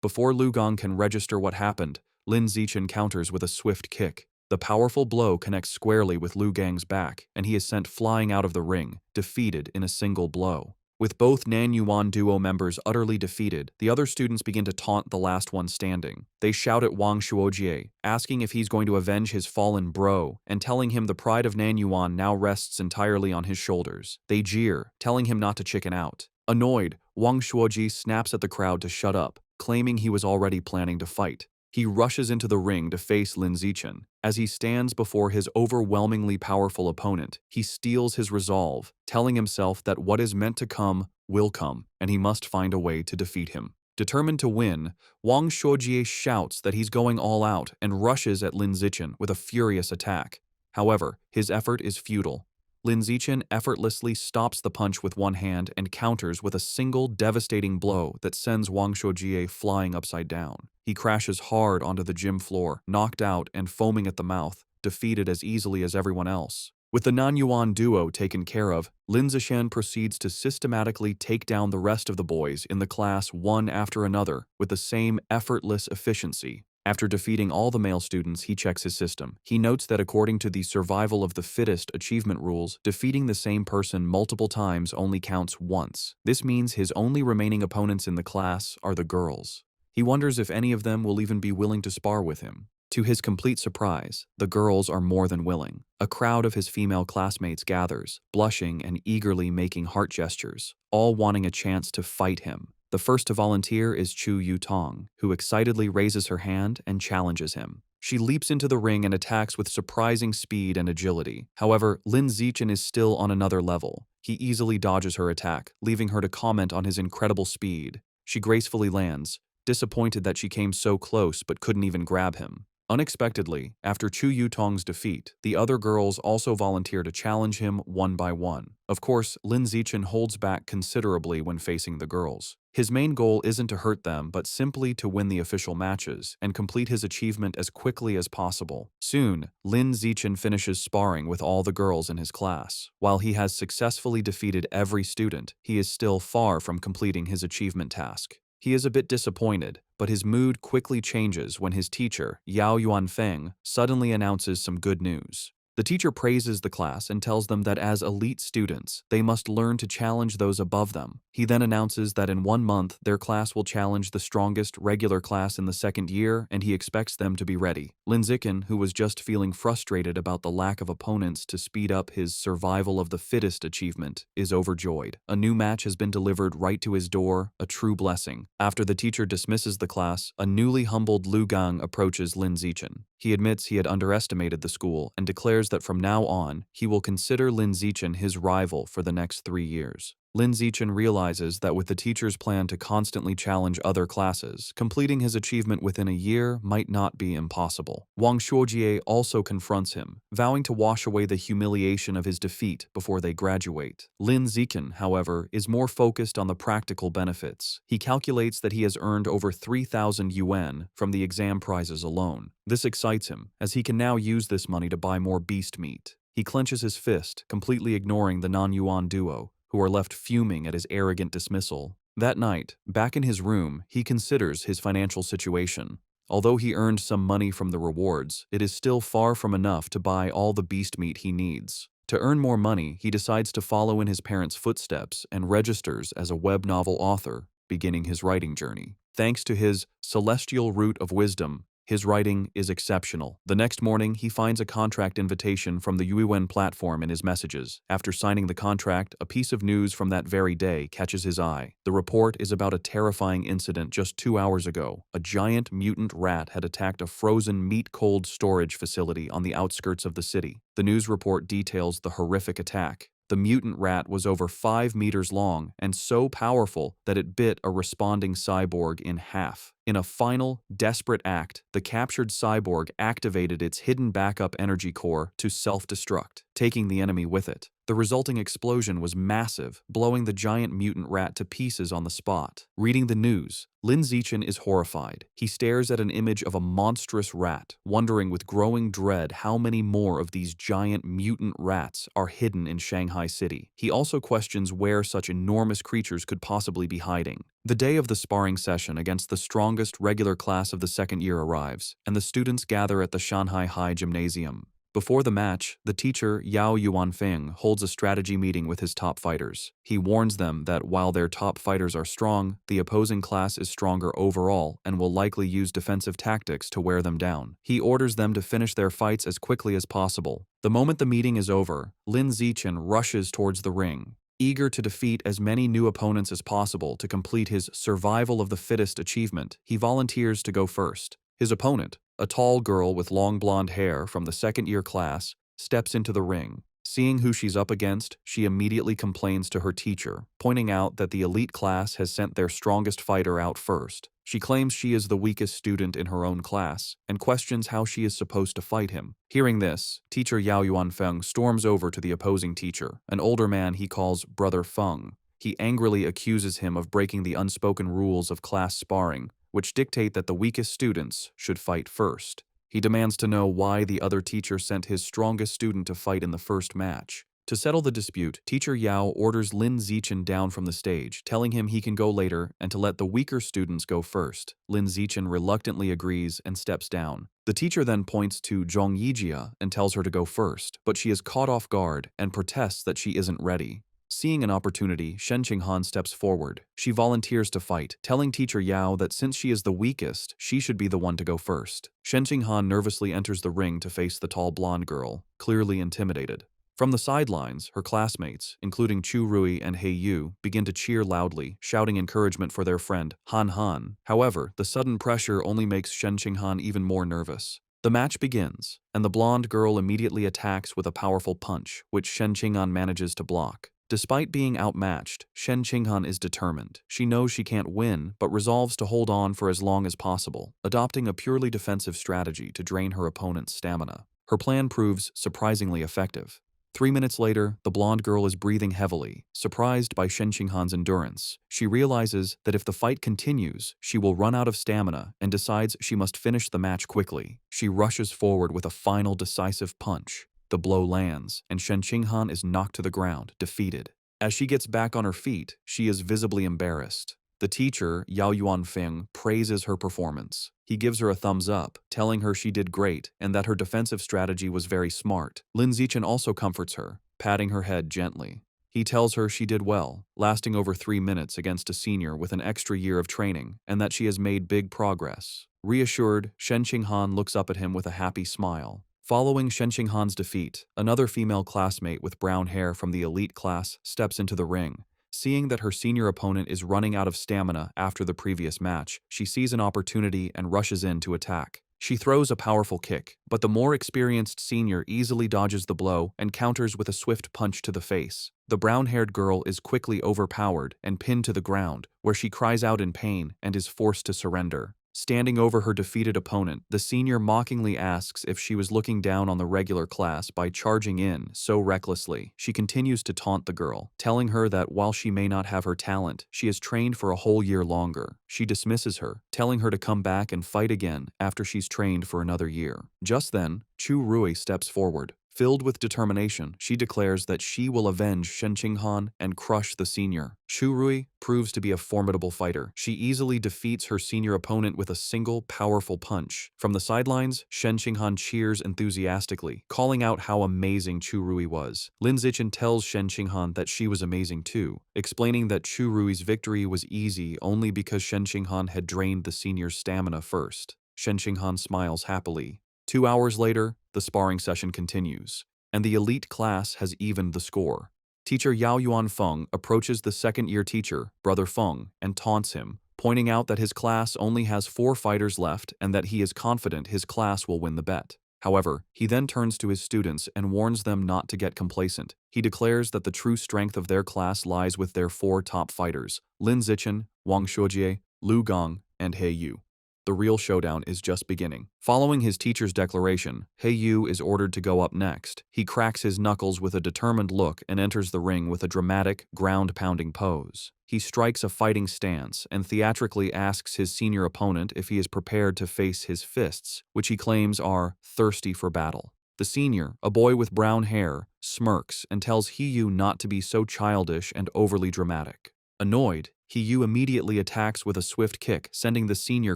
Before Lu Gang can register what happened, Lin Zichen counters with a swift kick. The powerful blow connects squarely with Lu Gang's back, and he is sent flying out of the ring, defeated in a single blow. With both Nanyuan duo members utterly defeated, the other students begin to taunt the last one standing. They shout at Wang Shuojie, asking if he's going to avenge his fallen bro, and telling him the pride of Nanyuan now rests entirely on his shoulders. They jeer, telling him not to chicken out. Annoyed, Wang Shuojie snaps at the crowd to shut up, claiming he was already planning to fight. He rushes into the ring to face Lin Zichen. As he stands before his overwhelmingly powerful opponent, he steels his resolve, telling himself that what is meant to come will come, and he must find a way to defeat him. Determined to win, Wang Shuojie shouts that he's going all out and rushes at Lin Zichen with a furious attack. However, his effort is futile. Lin Zichen effortlessly stops the punch with one hand and counters with a single devastating blow that sends Wang Shuojie flying upside down. He crashes hard onto the gym floor, knocked out and foaming at the mouth, defeated as easily as everyone else. With the Nanyuan duo taken care of, Lin Zishan proceeds to systematically take down the rest of the boys in the class one after another with the same effortless efficiency. After defeating all the male students, he checks his system. He notes that according to the survival of the fittest achievement rules, defeating the same person multiple times only counts once. This means his only remaining opponents in the class are the girls. He wonders if any of them will even be willing to spar with him. To his complete surprise, the girls are more than willing. A crowd of his female classmates gathers, blushing and eagerly making heart gestures, all wanting a chance to fight him. The first to volunteer is Chu Yu-tong, who excitedly raises her hand and challenges him. She leaps into the ring and attacks with surprising speed and agility. However, Lin Zichen is still on another level. He easily dodges her attack, leaving her to comment on his incredible speed. She gracefully lands, disappointed that she came so close but couldn't even grab him. Unexpectedly, after Chu Yu-tong's defeat, the other girls also volunteer to challenge him one by one. Of course, Lin Zichen holds back considerably when facing the girls. His main goal isn't to hurt them, but simply to win the official matches and complete his achievement as quickly as possible. Soon, Lin Zichen finishes sparring with all the girls in his class. While he has successfully defeated every student, he is still far from completing his achievement task. He is a bit disappointed, but his mood quickly changes when his teacher, Yao Yuanfeng, suddenly announces some good news. The teacher praises the class and tells them that as elite students, they must learn to challenge those above them. He then announces that in 1 month, their class will challenge the strongest regular class in the second year, and he expects them to be ready. Lin Zichen, who was just feeling frustrated about the lack of opponents to speed up his survival of the fittest achievement, is overjoyed. A new match has been delivered right to his door, a true blessing. After the teacher dismisses the class, a newly humbled Lu Gang approaches Lin Zichen. He admits he had underestimated the school and declares that from now on, he will consider Lin Zichen his rival for the next 3 years. Lin Zichen realizes that with the teacher's plan to constantly challenge other classes, completing his achievement within a year might not be impossible. Wang Shuojie also confronts him, vowing to wash away the humiliation of his defeat before they graduate. Lin Zichen, however, is more focused on the practical benefits. He calculates that he has earned over 3,000 yuan from the exam prizes alone. This excites him, as he can now use this money to buy more beast meat. He clenches his fist, completely ignoring the non-yuan duo, who are left fuming at his arrogant dismissal. That night, back in his room, he considers his financial situation. Although he earned some money from the rewards, it is still far from enough to buy all the beast meat he needs. To earn more money, he decides to follow in his parents' footsteps and registers as a web novel author, beginning his writing journey. Thanks to his celestial root of wisdom, his writing is exceptional. The next morning, he finds a contract invitation from the Yuiwen platform in his messages. After signing the contract, a piece of news from that very day catches his eye. The report is about a terrifying incident just 2 hours ago. A giant mutant rat had attacked a frozen meat-cold storage facility on the outskirts of the city. The news report details the horrific attack. The mutant rat was over 5 meters long and so powerful that it bit a responding cyborg in half. In a final, desperate act, the captured cyborg activated its hidden backup energy core to self-destruct, taking the enemy with it. The resulting explosion was massive, blowing the giant mutant rat to pieces on the spot. Reading the news, Lin Zichen is horrified. He stares at an image of a monstrous rat, wondering with growing dread how many more of these giant mutant rats are hidden in Shanghai City. He also questions where such enormous creatures could possibly be hiding. The day of the sparring session against the strongest regular class of the second year arrives, and the students gather at the Shanghai High Gymnasium. Before the match, the teacher, Yao Yuanfeng, holds a strategy meeting with his top fighters. He warns them that while their top fighters are strong, the opposing class is stronger overall and will likely use defensive tactics to wear them down. He orders them to finish their fights as quickly as possible. The moment the meeting is over, Lin Zichen rushes towards the ring, eager to defeat as many new opponents as possible to complete his survival of the fittest achievement. He volunteers to go first. His opponent, a tall girl with long blonde hair from the second-year class, steps into the ring. Seeing who she's up against, she immediately complains to her teacher, pointing out that the elite class has sent their strongest fighter out first. She claims she is the weakest student in her own class, and questions how she is supposed to fight him. Hearing this, teacher Yao Yuanfeng storms over to the opposing teacher, an older man he calls Brother Feng. He angrily accuses him of breaking the unspoken rules of class sparring, which dictate that the weakest students should fight first. He demands to know why the other teacher sent his strongest student to fight in the first match. To settle the dispute, Teacher Yao orders Lin Zichen down from the stage, telling him he can go later and to let the weaker students go first. Lin Zichen reluctantly agrees and steps down. The teacher then points to Zhong Yijia and tells her to go first, but she is caught off guard and protests that she isn't ready. Seeing an opportunity, Shen Qinghan steps forward. She volunteers to fight, telling Teacher Yao that since she is the weakest, she should be the one to go first. Shen Qinghan nervously enters the ring to face the tall blonde girl, clearly intimidated. From the sidelines, her classmates, including Chu Rui and He Yu, begin to cheer loudly, shouting encouragement for their friend, Han Han. However, the sudden pressure only makes Shen Qinghan even more nervous. The match begins, and the blonde girl immediately attacks with a powerful punch, which Shen Qinghan manages to block. Despite being outmatched, Shen Qinghan is determined. She knows she can't win, but resolves to hold on for as long as possible, adopting a purely defensive strategy to drain her opponent's stamina. Her plan proves surprisingly effective. 3 minutes later, the blonde girl is breathing heavily, surprised by Shen Qinghan's endurance. She realizes that if the fight continues, she will run out of stamina and decides she must finish the match quickly. She rushes forward with a final decisive punch. The blow lands, and Shen Qinghan is knocked to the ground, defeated. As she gets back on her feet, she is visibly embarrassed. The teacher, Yao Yuanfeng, praises her performance. He gives her a thumbs up, telling her she did great and that her defensive strategy was very smart. Lin Zichen also comforts her, patting her head gently. He tells her she did well, lasting over 3 minutes against a senior with an extra year of training, and that she has made big progress. Reassured, Shen Qinghan looks up at him with a happy smile. Following Shen Qinghan's defeat, another female classmate with brown hair from the elite class steps into the ring. Seeing that her senior opponent is running out of stamina after the previous match, she sees an opportunity and rushes in to attack. She throws a powerful kick, but the more experienced senior easily dodges the blow and counters with a swift punch to the face. The brown-haired girl is quickly overpowered and pinned to the ground, where she cries out in pain and is forced to surrender. Standing over her defeated opponent, the senior mockingly asks if she was looking down on the regular class by charging in so recklessly. She continues to taunt the girl, telling her that while she may not have her talent, she has trained for a whole year longer. She dismisses her, telling her to come back and fight again after she's trained for another year. Just then, Chu Rui steps forward. Filled with determination, she declares that she will avenge Shen Qinghan and crush the senior. Chu Rui proves to be a formidable fighter. She easily defeats her senior opponent with a single, powerful punch. From the sidelines, Shen Qinghan cheers enthusiastically, calling out how amazing Chu Rui was. Lin Zichen tells Shen Qinghan that she was amazing too, explaining that Chu Rui's victory was easy only because Shen Qinghan had drained the senior's stamina first. Shen Qinghan smiles happily. 2 hours later, the sparring session continues, and the elite class has evened the score. Teacher Yao Yuanfeng approaches the second-year teacher, Brother Feng, and taunts him, pointing out that his class only has 4 fighters left and that he is confident his class will win the bet. However, he then turns to his students and warns them not to get complacent. He declares that the true strength of their class lies with their 4 top fighters, Lin Zichen, Wang Shuojie, Lu Gong, and He Yu. The real showdown is just beginning. Following his teacher's declaration, He Yu is ordered to go up next. He cracks his knuckles with a determined look and enters the ring with a dramatic, ground-pounding pose. He strikes a fighting stance and theatrically asks his senior opponent if he is prepared to face his fists, which he claims are thirsty for battle. The senior, a boy with brown hair, smirks and tells He Yu not to be so childish and overly dramatic. Annoyed, He Yu immediately attacks with a swift kick, sending the senior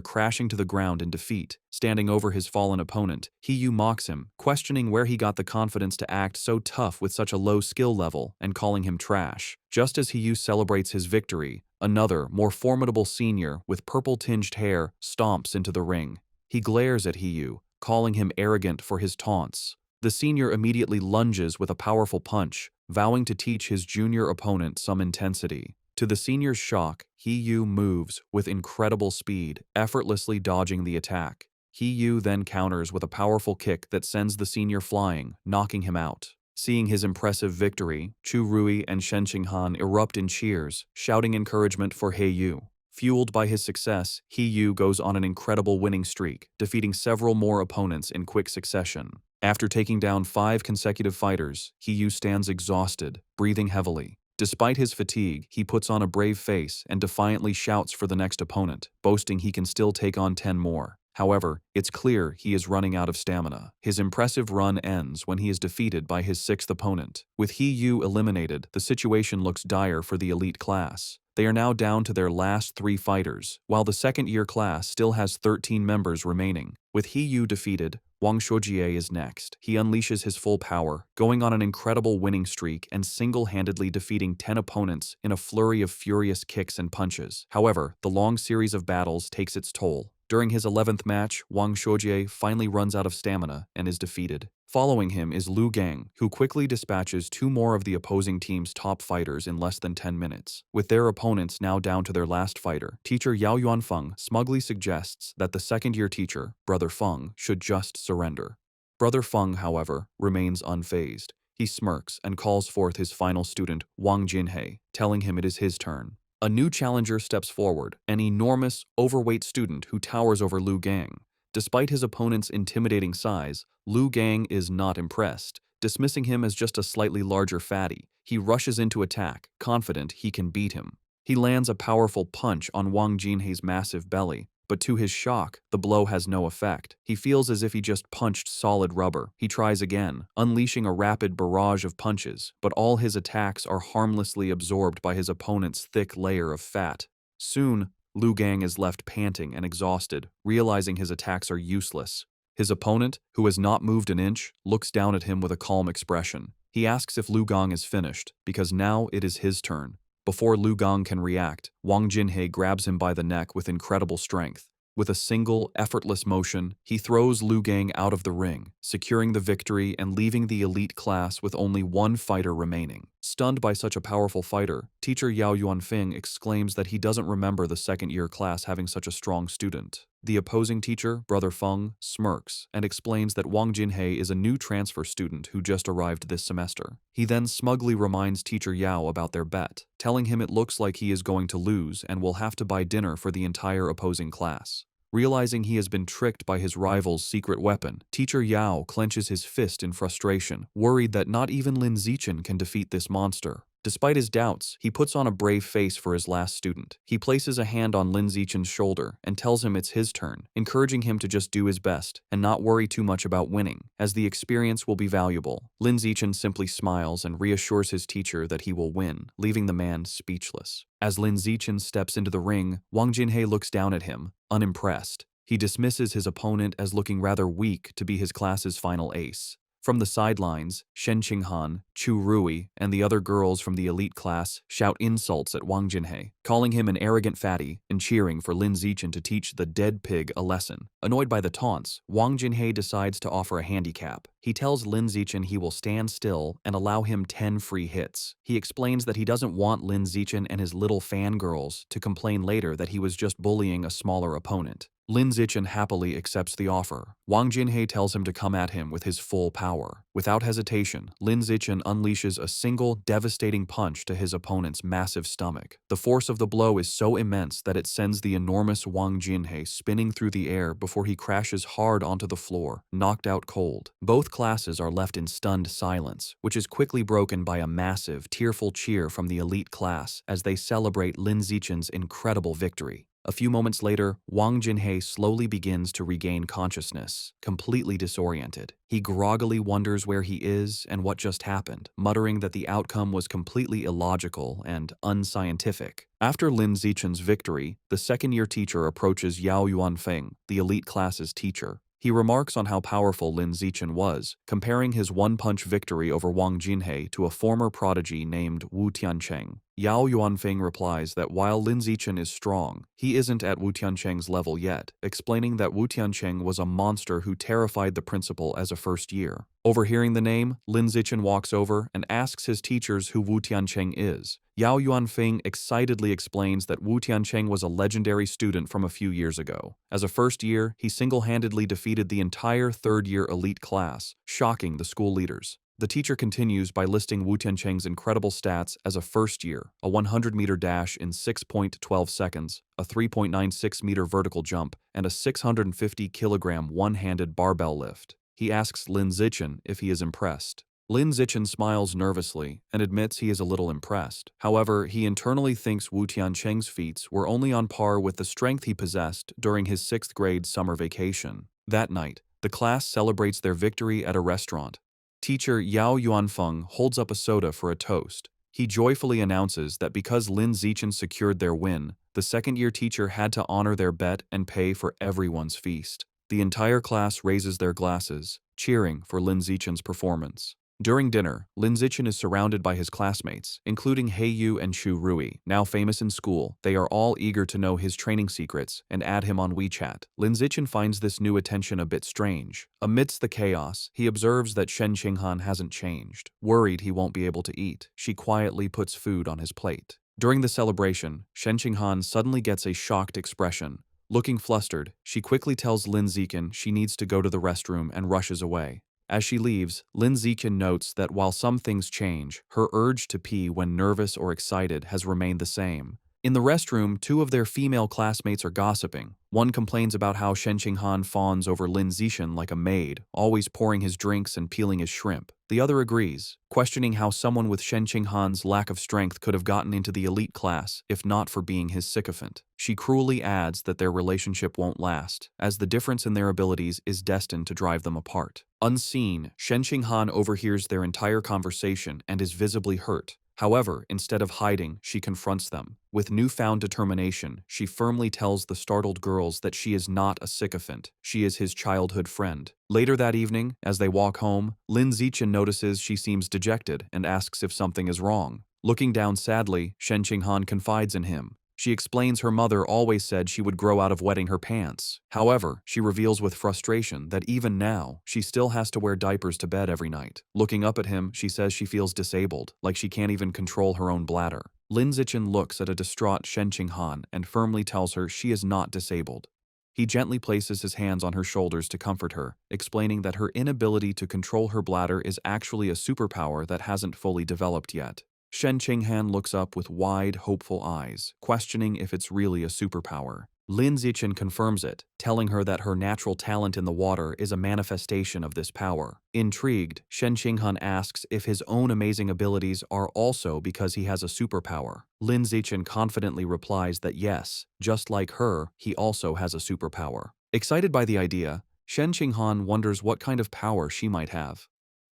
crashing to the ground in defeat. Standing over his fallen opponent, He Yu mocks him, questioning where he got the confidence to act so tough with such a low skill level and calling him trash. Just as He Yu celebrates his victory, another, more formidable senior with purple-tinged hair stomps into the ring. He glares at He Yu, calling him arrogant for his taunts. The senior immediately lunges with a powerful punch, vowing to teach his junior opponent some intensity. To the senior's shock, He Yu moves with incredible speed, effortlessly dodging the attack. He Yu then counters with a powerful kick that sends the senior flying, knocking him out. Seeing his impressive victory, Chu Rui and Shen Qinghan erupt in cheers, shouting encouragement for He Yu. Fueled by his success, He Yu goes on an incredible winning streak, defeating several more opponents in quick succession. After taking down 5 consecutive fighters, He Yu stands exhausted, breathing heavily. Despite his fatigue, he puts on a brave face and defiantly shouts for the next opponent, boasting he can still take on 10 more. However, it's clear he is running out of stamina. His impressive run ends when he is defeated by his sixth opponent. With He Yu eliminated, the situation looks dire for the elite class. They are now down to their last 3 fighters, while the second-year class still has 13 members remaining. With He Yu defeated, Wang Shuojie is next. He unleashes his full power, going on an incredible winning streak and single-handedly defeating 10 opponents in a flurry of furious kicks and punches. However, the long series of battles takes its toll. During his 11th match, Wang Shuojie finally runs out of stamina and is defeated. Following him is Lu Gang, who quickly dispatches 2 more of the opposing team's top fighters in less than 10 minutes. With their opponents now down to their last fighter, teacher Yao Yuanfeng smugly suggests that the second-year teacher, Brother Feng, should just surrender. Brother Feng, however, remains unfazed. He smirks and calls forth his final student, Wang Jinhei, telling him it is his turn. A new challenger steps forward, an enormous, overweight student who towers over Lu Gang. Despite his opponent's intimidating size, Lu Gang is not impressed. Dismissing him as just a slightly larger fatty, he rushes into attack, confident he can beat him. He lands a powerful punch on Wang Jinhei's massive belly, but to his shock, the blow has no effect. He feels as if he just punched solid rubber. He tries again, unleashing a rapid barrage of punches, but all his attacks are harmlessly absorbed by his opponent's thick layer of fat. Soon, Lu Gang is left panting and exhausted, realizing his attacks are useless. His opponent, who has not moved an inch, looks down at him with a calm expression. He asks if Lu Gang is finished, because now it is his turn. Before Lu Gang can react, Wang Jinhei grabs him by the neck with incredible strength. With a single, effortless motion, he throws Lu Gang out of the ring, securing the victory and leaving the elite class with only 1 fighter remaining. Stunned by such a powerful fighter, teacher Yao Yuanfeng exclaims that he doesn't remember the second-year class having such a strong student. The opposing teacher, Brother Feng, smirks and explains that Wang Jinhei is a new transfer student who just arrived this semester. He then smugly reminds teacher Yao about their bet, telling him it looks like he is going to lose and will have to buy dinner for the entire opposing class. Realizing he has been tricked by his rival's secret weapon, teacher Yao clenches his fist in frustration, worried that not even Lin Zichen can defeat this monster. Despite his doubts, he puts on a brave face for his last student. He places a hand on Lin Zichen's shoulder and tells him it's his turn, encouraging him to just do his best and not worry too much about winning, as the experience will be valuable. Lin Zichen simply smiles and reassures his teacher that he will win, leaving the man speechless. As Lin Zichen steps into the ring, Wang Jinhei looks down at him, unimpressed. He dismisses his opponent as looking rather weak to be his class's final ace. From the sidelines, Shen Qinghan, Chu Rui, and the other girls from the elite class shout insults at Wang Jinhei, calling him an arrogant fatty and cheering for Lin Zichen to teach the dead pig a lesson. Annoyed by the taunts, Wang Jinhei decides to offer a handicap. He tells Lin Zichen he will stand still and allow him 10 free hits. He explains that he doesn't want Lin Zichen and his little fangirls to complain later that he was just bullying a smaller opponent. Lin Zichen happily accepts the offer. Wang Jinhei tells him to come at him with his full power. Without hesitation, Lin Zichen unleashes a single, devastating punch to his opponent's massive stomach. The force of the blow is so immense that it sends the enormous Wang Jinhei spinning through the air before he crashes hard onto the floor, knocked out cold. Both classes are left in stunned silence, which is quickly broken by a massive, tearful cheer from the elite class as they celebrate Lin Zichen's incredible victory. A few moments later, Wang Jinhei slowly begins to regain consciousness, completely disoriented. He groggily wonders where he is and what just happened, muttering that the outcome was completely illogical and unscientific. After Lin Zichen's victory, the second-year teacher approaches Yao Yuanfeng, the elite class's teacher. He remarks on how powerful Lin Zichen was, comparing his one-punch victory over Wang Jinhei to a former prodigy named Wu Tiancheng. Yao Yuanfeng replies that while Lin Zichen is strong, he isn't at Wu Tiancheng's level yet, explaining that Wu Tiancheng was a monster who terrified the principal as a first year. Overhearing the name, Lin Zichen walks over and asks his teachers who Wu Tiancheng is. Yao Yuanfeng excitedly explains that Wu Tiancheng was a legendary student from a few years ago. As a first year, he single-handedly defeated the entire third-year elite class, shocking the school leaders. The teacher continues by listing Wu Tiancheng's incredible stats as a first year, a 100-meter dash in 6.12 seconds, a 3.96-meter vertical jump, and a 650-kilogram one-handed barbell lift. He asks Lin Zichen if he is impressed. Lin Zichen smiles nervously and admits he is a little impressed. However, he internally thinks Wu Tiancheng's feats were only on par with the strength he possessed during his 6th grade summer vacation. That night, the class celebrates their victory at a restaurant. Teacher Yao Yuanfeng holds up a soda for a toast. He joyfully announces that because Lin Zichen secured their win, the second-year teacher had to honor their bet and pay for everyone's feast. The entire class raises their glasses, cheering for Lin Zichen's performance. During dinner, Lin Zichen is surrounded by his classmates, including He Yu and Chu Rui, now famous in school. They are all eager to know his training secrets and add him on WeChat. Lin Zichen finds this new attention a bit strange. Amidst the chaos, he observes that Shen Qinghan hasn't changed. Worried he won't be able to eat, she quietly puts food on his plate. During the celebration, Shen Qinghan suddenly gets a shocked expression. Looking flustered, she quickly tells Lin Zichen she needs to go to the restroom and rushes away. As she leaves, Lin Zichen notes that while some things change, her urge to pee when nervous or excited has remained the same. In the restroom, 2 of their female classmates are gossiping. One complains about how Shen Qinghan fawns over Lin Zichen like a maid, always pouring his drinks and peeling his shrimp. The other agrees, questioning how someone with Shen Qinghan's lack of strength could have gotten into the elite class if not for being his sycophant. She cruelly adds that their relationship won't last, as the difference in their abilities is destined to drive them apart. Unseen, Shen Qinghan overhears their entire conversation and is visibly hurt. However, instead of hiding, she confronts them. With newfound determination, she firmly tells the startled girls that she is not a sycophant, she is his childhood friend. Later that evening, as they walk home, Lin Zichen notices she seems dejected and asks if something is wrong. Looking down sadly, Shen Qinghan confides in him. She explains her mother always said she would grow out of wetting her pants. However, she reveals with frustration that even now, she still has to wear diapers to bed every night. Looking up at him, she says she feels disabled, like she can't even control her own bladder. Lin Zichen looks at a distraught Shen Qinghan and firmly tells her she is not disabled. He gently places his hands on her shoulders to comfort her, explaining that her inability to control her bladder is actually a superpower that hasn't fully developed yet. Shen Qinghan looks up with wide, hopeful eyes, questioning if it's really a superpower. Lin Zichen confirms it, telling her that her natural talent in the water is a manifestation of this power. Intrigued, Shen Qinghan asks if his own amazing abilities are also because he has a superpower. Lin Zichen confidently replies that yes, just like her, he also has a superpower. Excited by the idea, Shen Qinghan wonders what kind of power she might have.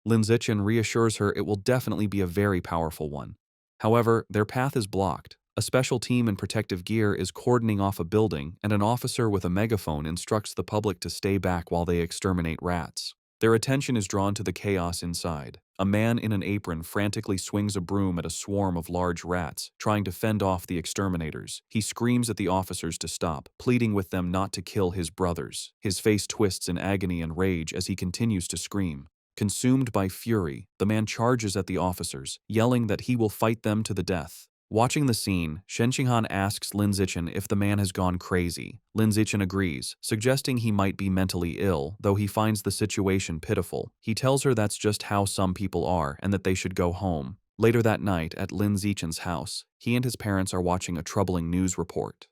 Lin Zichen reassures her it will definitely be a very powerful one. However, their path is blocked. A special team in protective gear is cordoning off a building, and an officer with a megaphone instructs the public to stay back while they exterminate rats. Their attention is drawn to the chaos inside. A man in an apron frantically swings a broom at a swarm of large rats, trying to fend off the exterminators. He screams at the officers to stop, pleading with them not to kill his brothers. His face twists in agony and rage as he continues to scream. Consumed by fury, the man charges at the officers, yelling that he will fight them to the death. Watching the scene, Shen Qinghan asks Lin Zichen if the man has gone crazy. Lin Zichen agrees, suggesting he might be mentally ill, though he finds the situation pitiful. He tells her that's just how some people are and that they should go home. Later that night, at Lin Zichen's house, he and his parents are watching a troubling news report.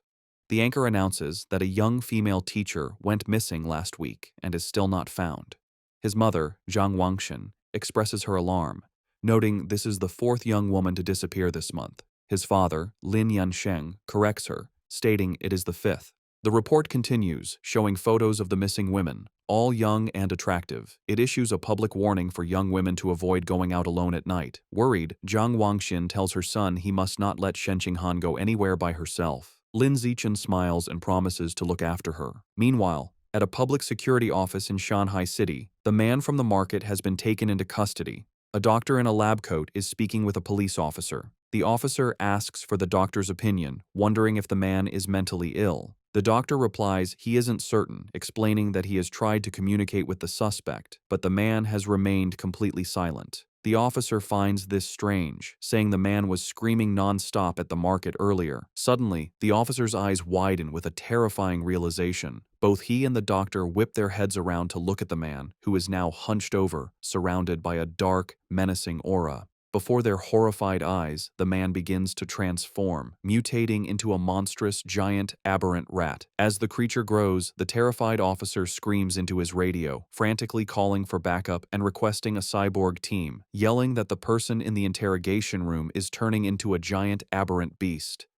The anchor announces that a young female teacher went missing last week and is still not found. His mother, Zhang Wangshan, expresses her alarm, noting this is the 4th young woman to disappear this month. His father, Lin Yansheng, corrects her, stating it is the 5th. The report continues, showing photos of the missing women, all young and attractive. It issues a public warning for young women to avoid going out alone at night. Worried, Zhang Wangshan tells her son he must not let Shen Qinghan go anywhere by herself. Lin Zichen smiles and promises to look after her. Meanwhile, at a public security office in Shanghai City, the man from the market has been taken into custody. A doctor in a lab coat is speaking with a police officer. The officer asks for the doctor's opinion, wondering if the man is mentally ill. The doctor replies he isn't certain, explaining that he has tried to communicate with the suspect, but the man has remained completely silent. The officer finds this strange, saying the man was screaming non-stop at the market earlier. Suddenly, the officer's eyes widen with a terrifying realization. Both he and the doctor whip their heads around to look at the man, who is now hunched over, surrounded by a dark, menacing aura. Before their horrified eyes, the man begins to transform, mutating into a monstrous, giant, aberrant rat. As the creature grows, the terrified officer screams into his radio, frantically calling for backup and requesting a cyborg team, yelling that the person in the interrogation room is turning into a giant, aberrant beast.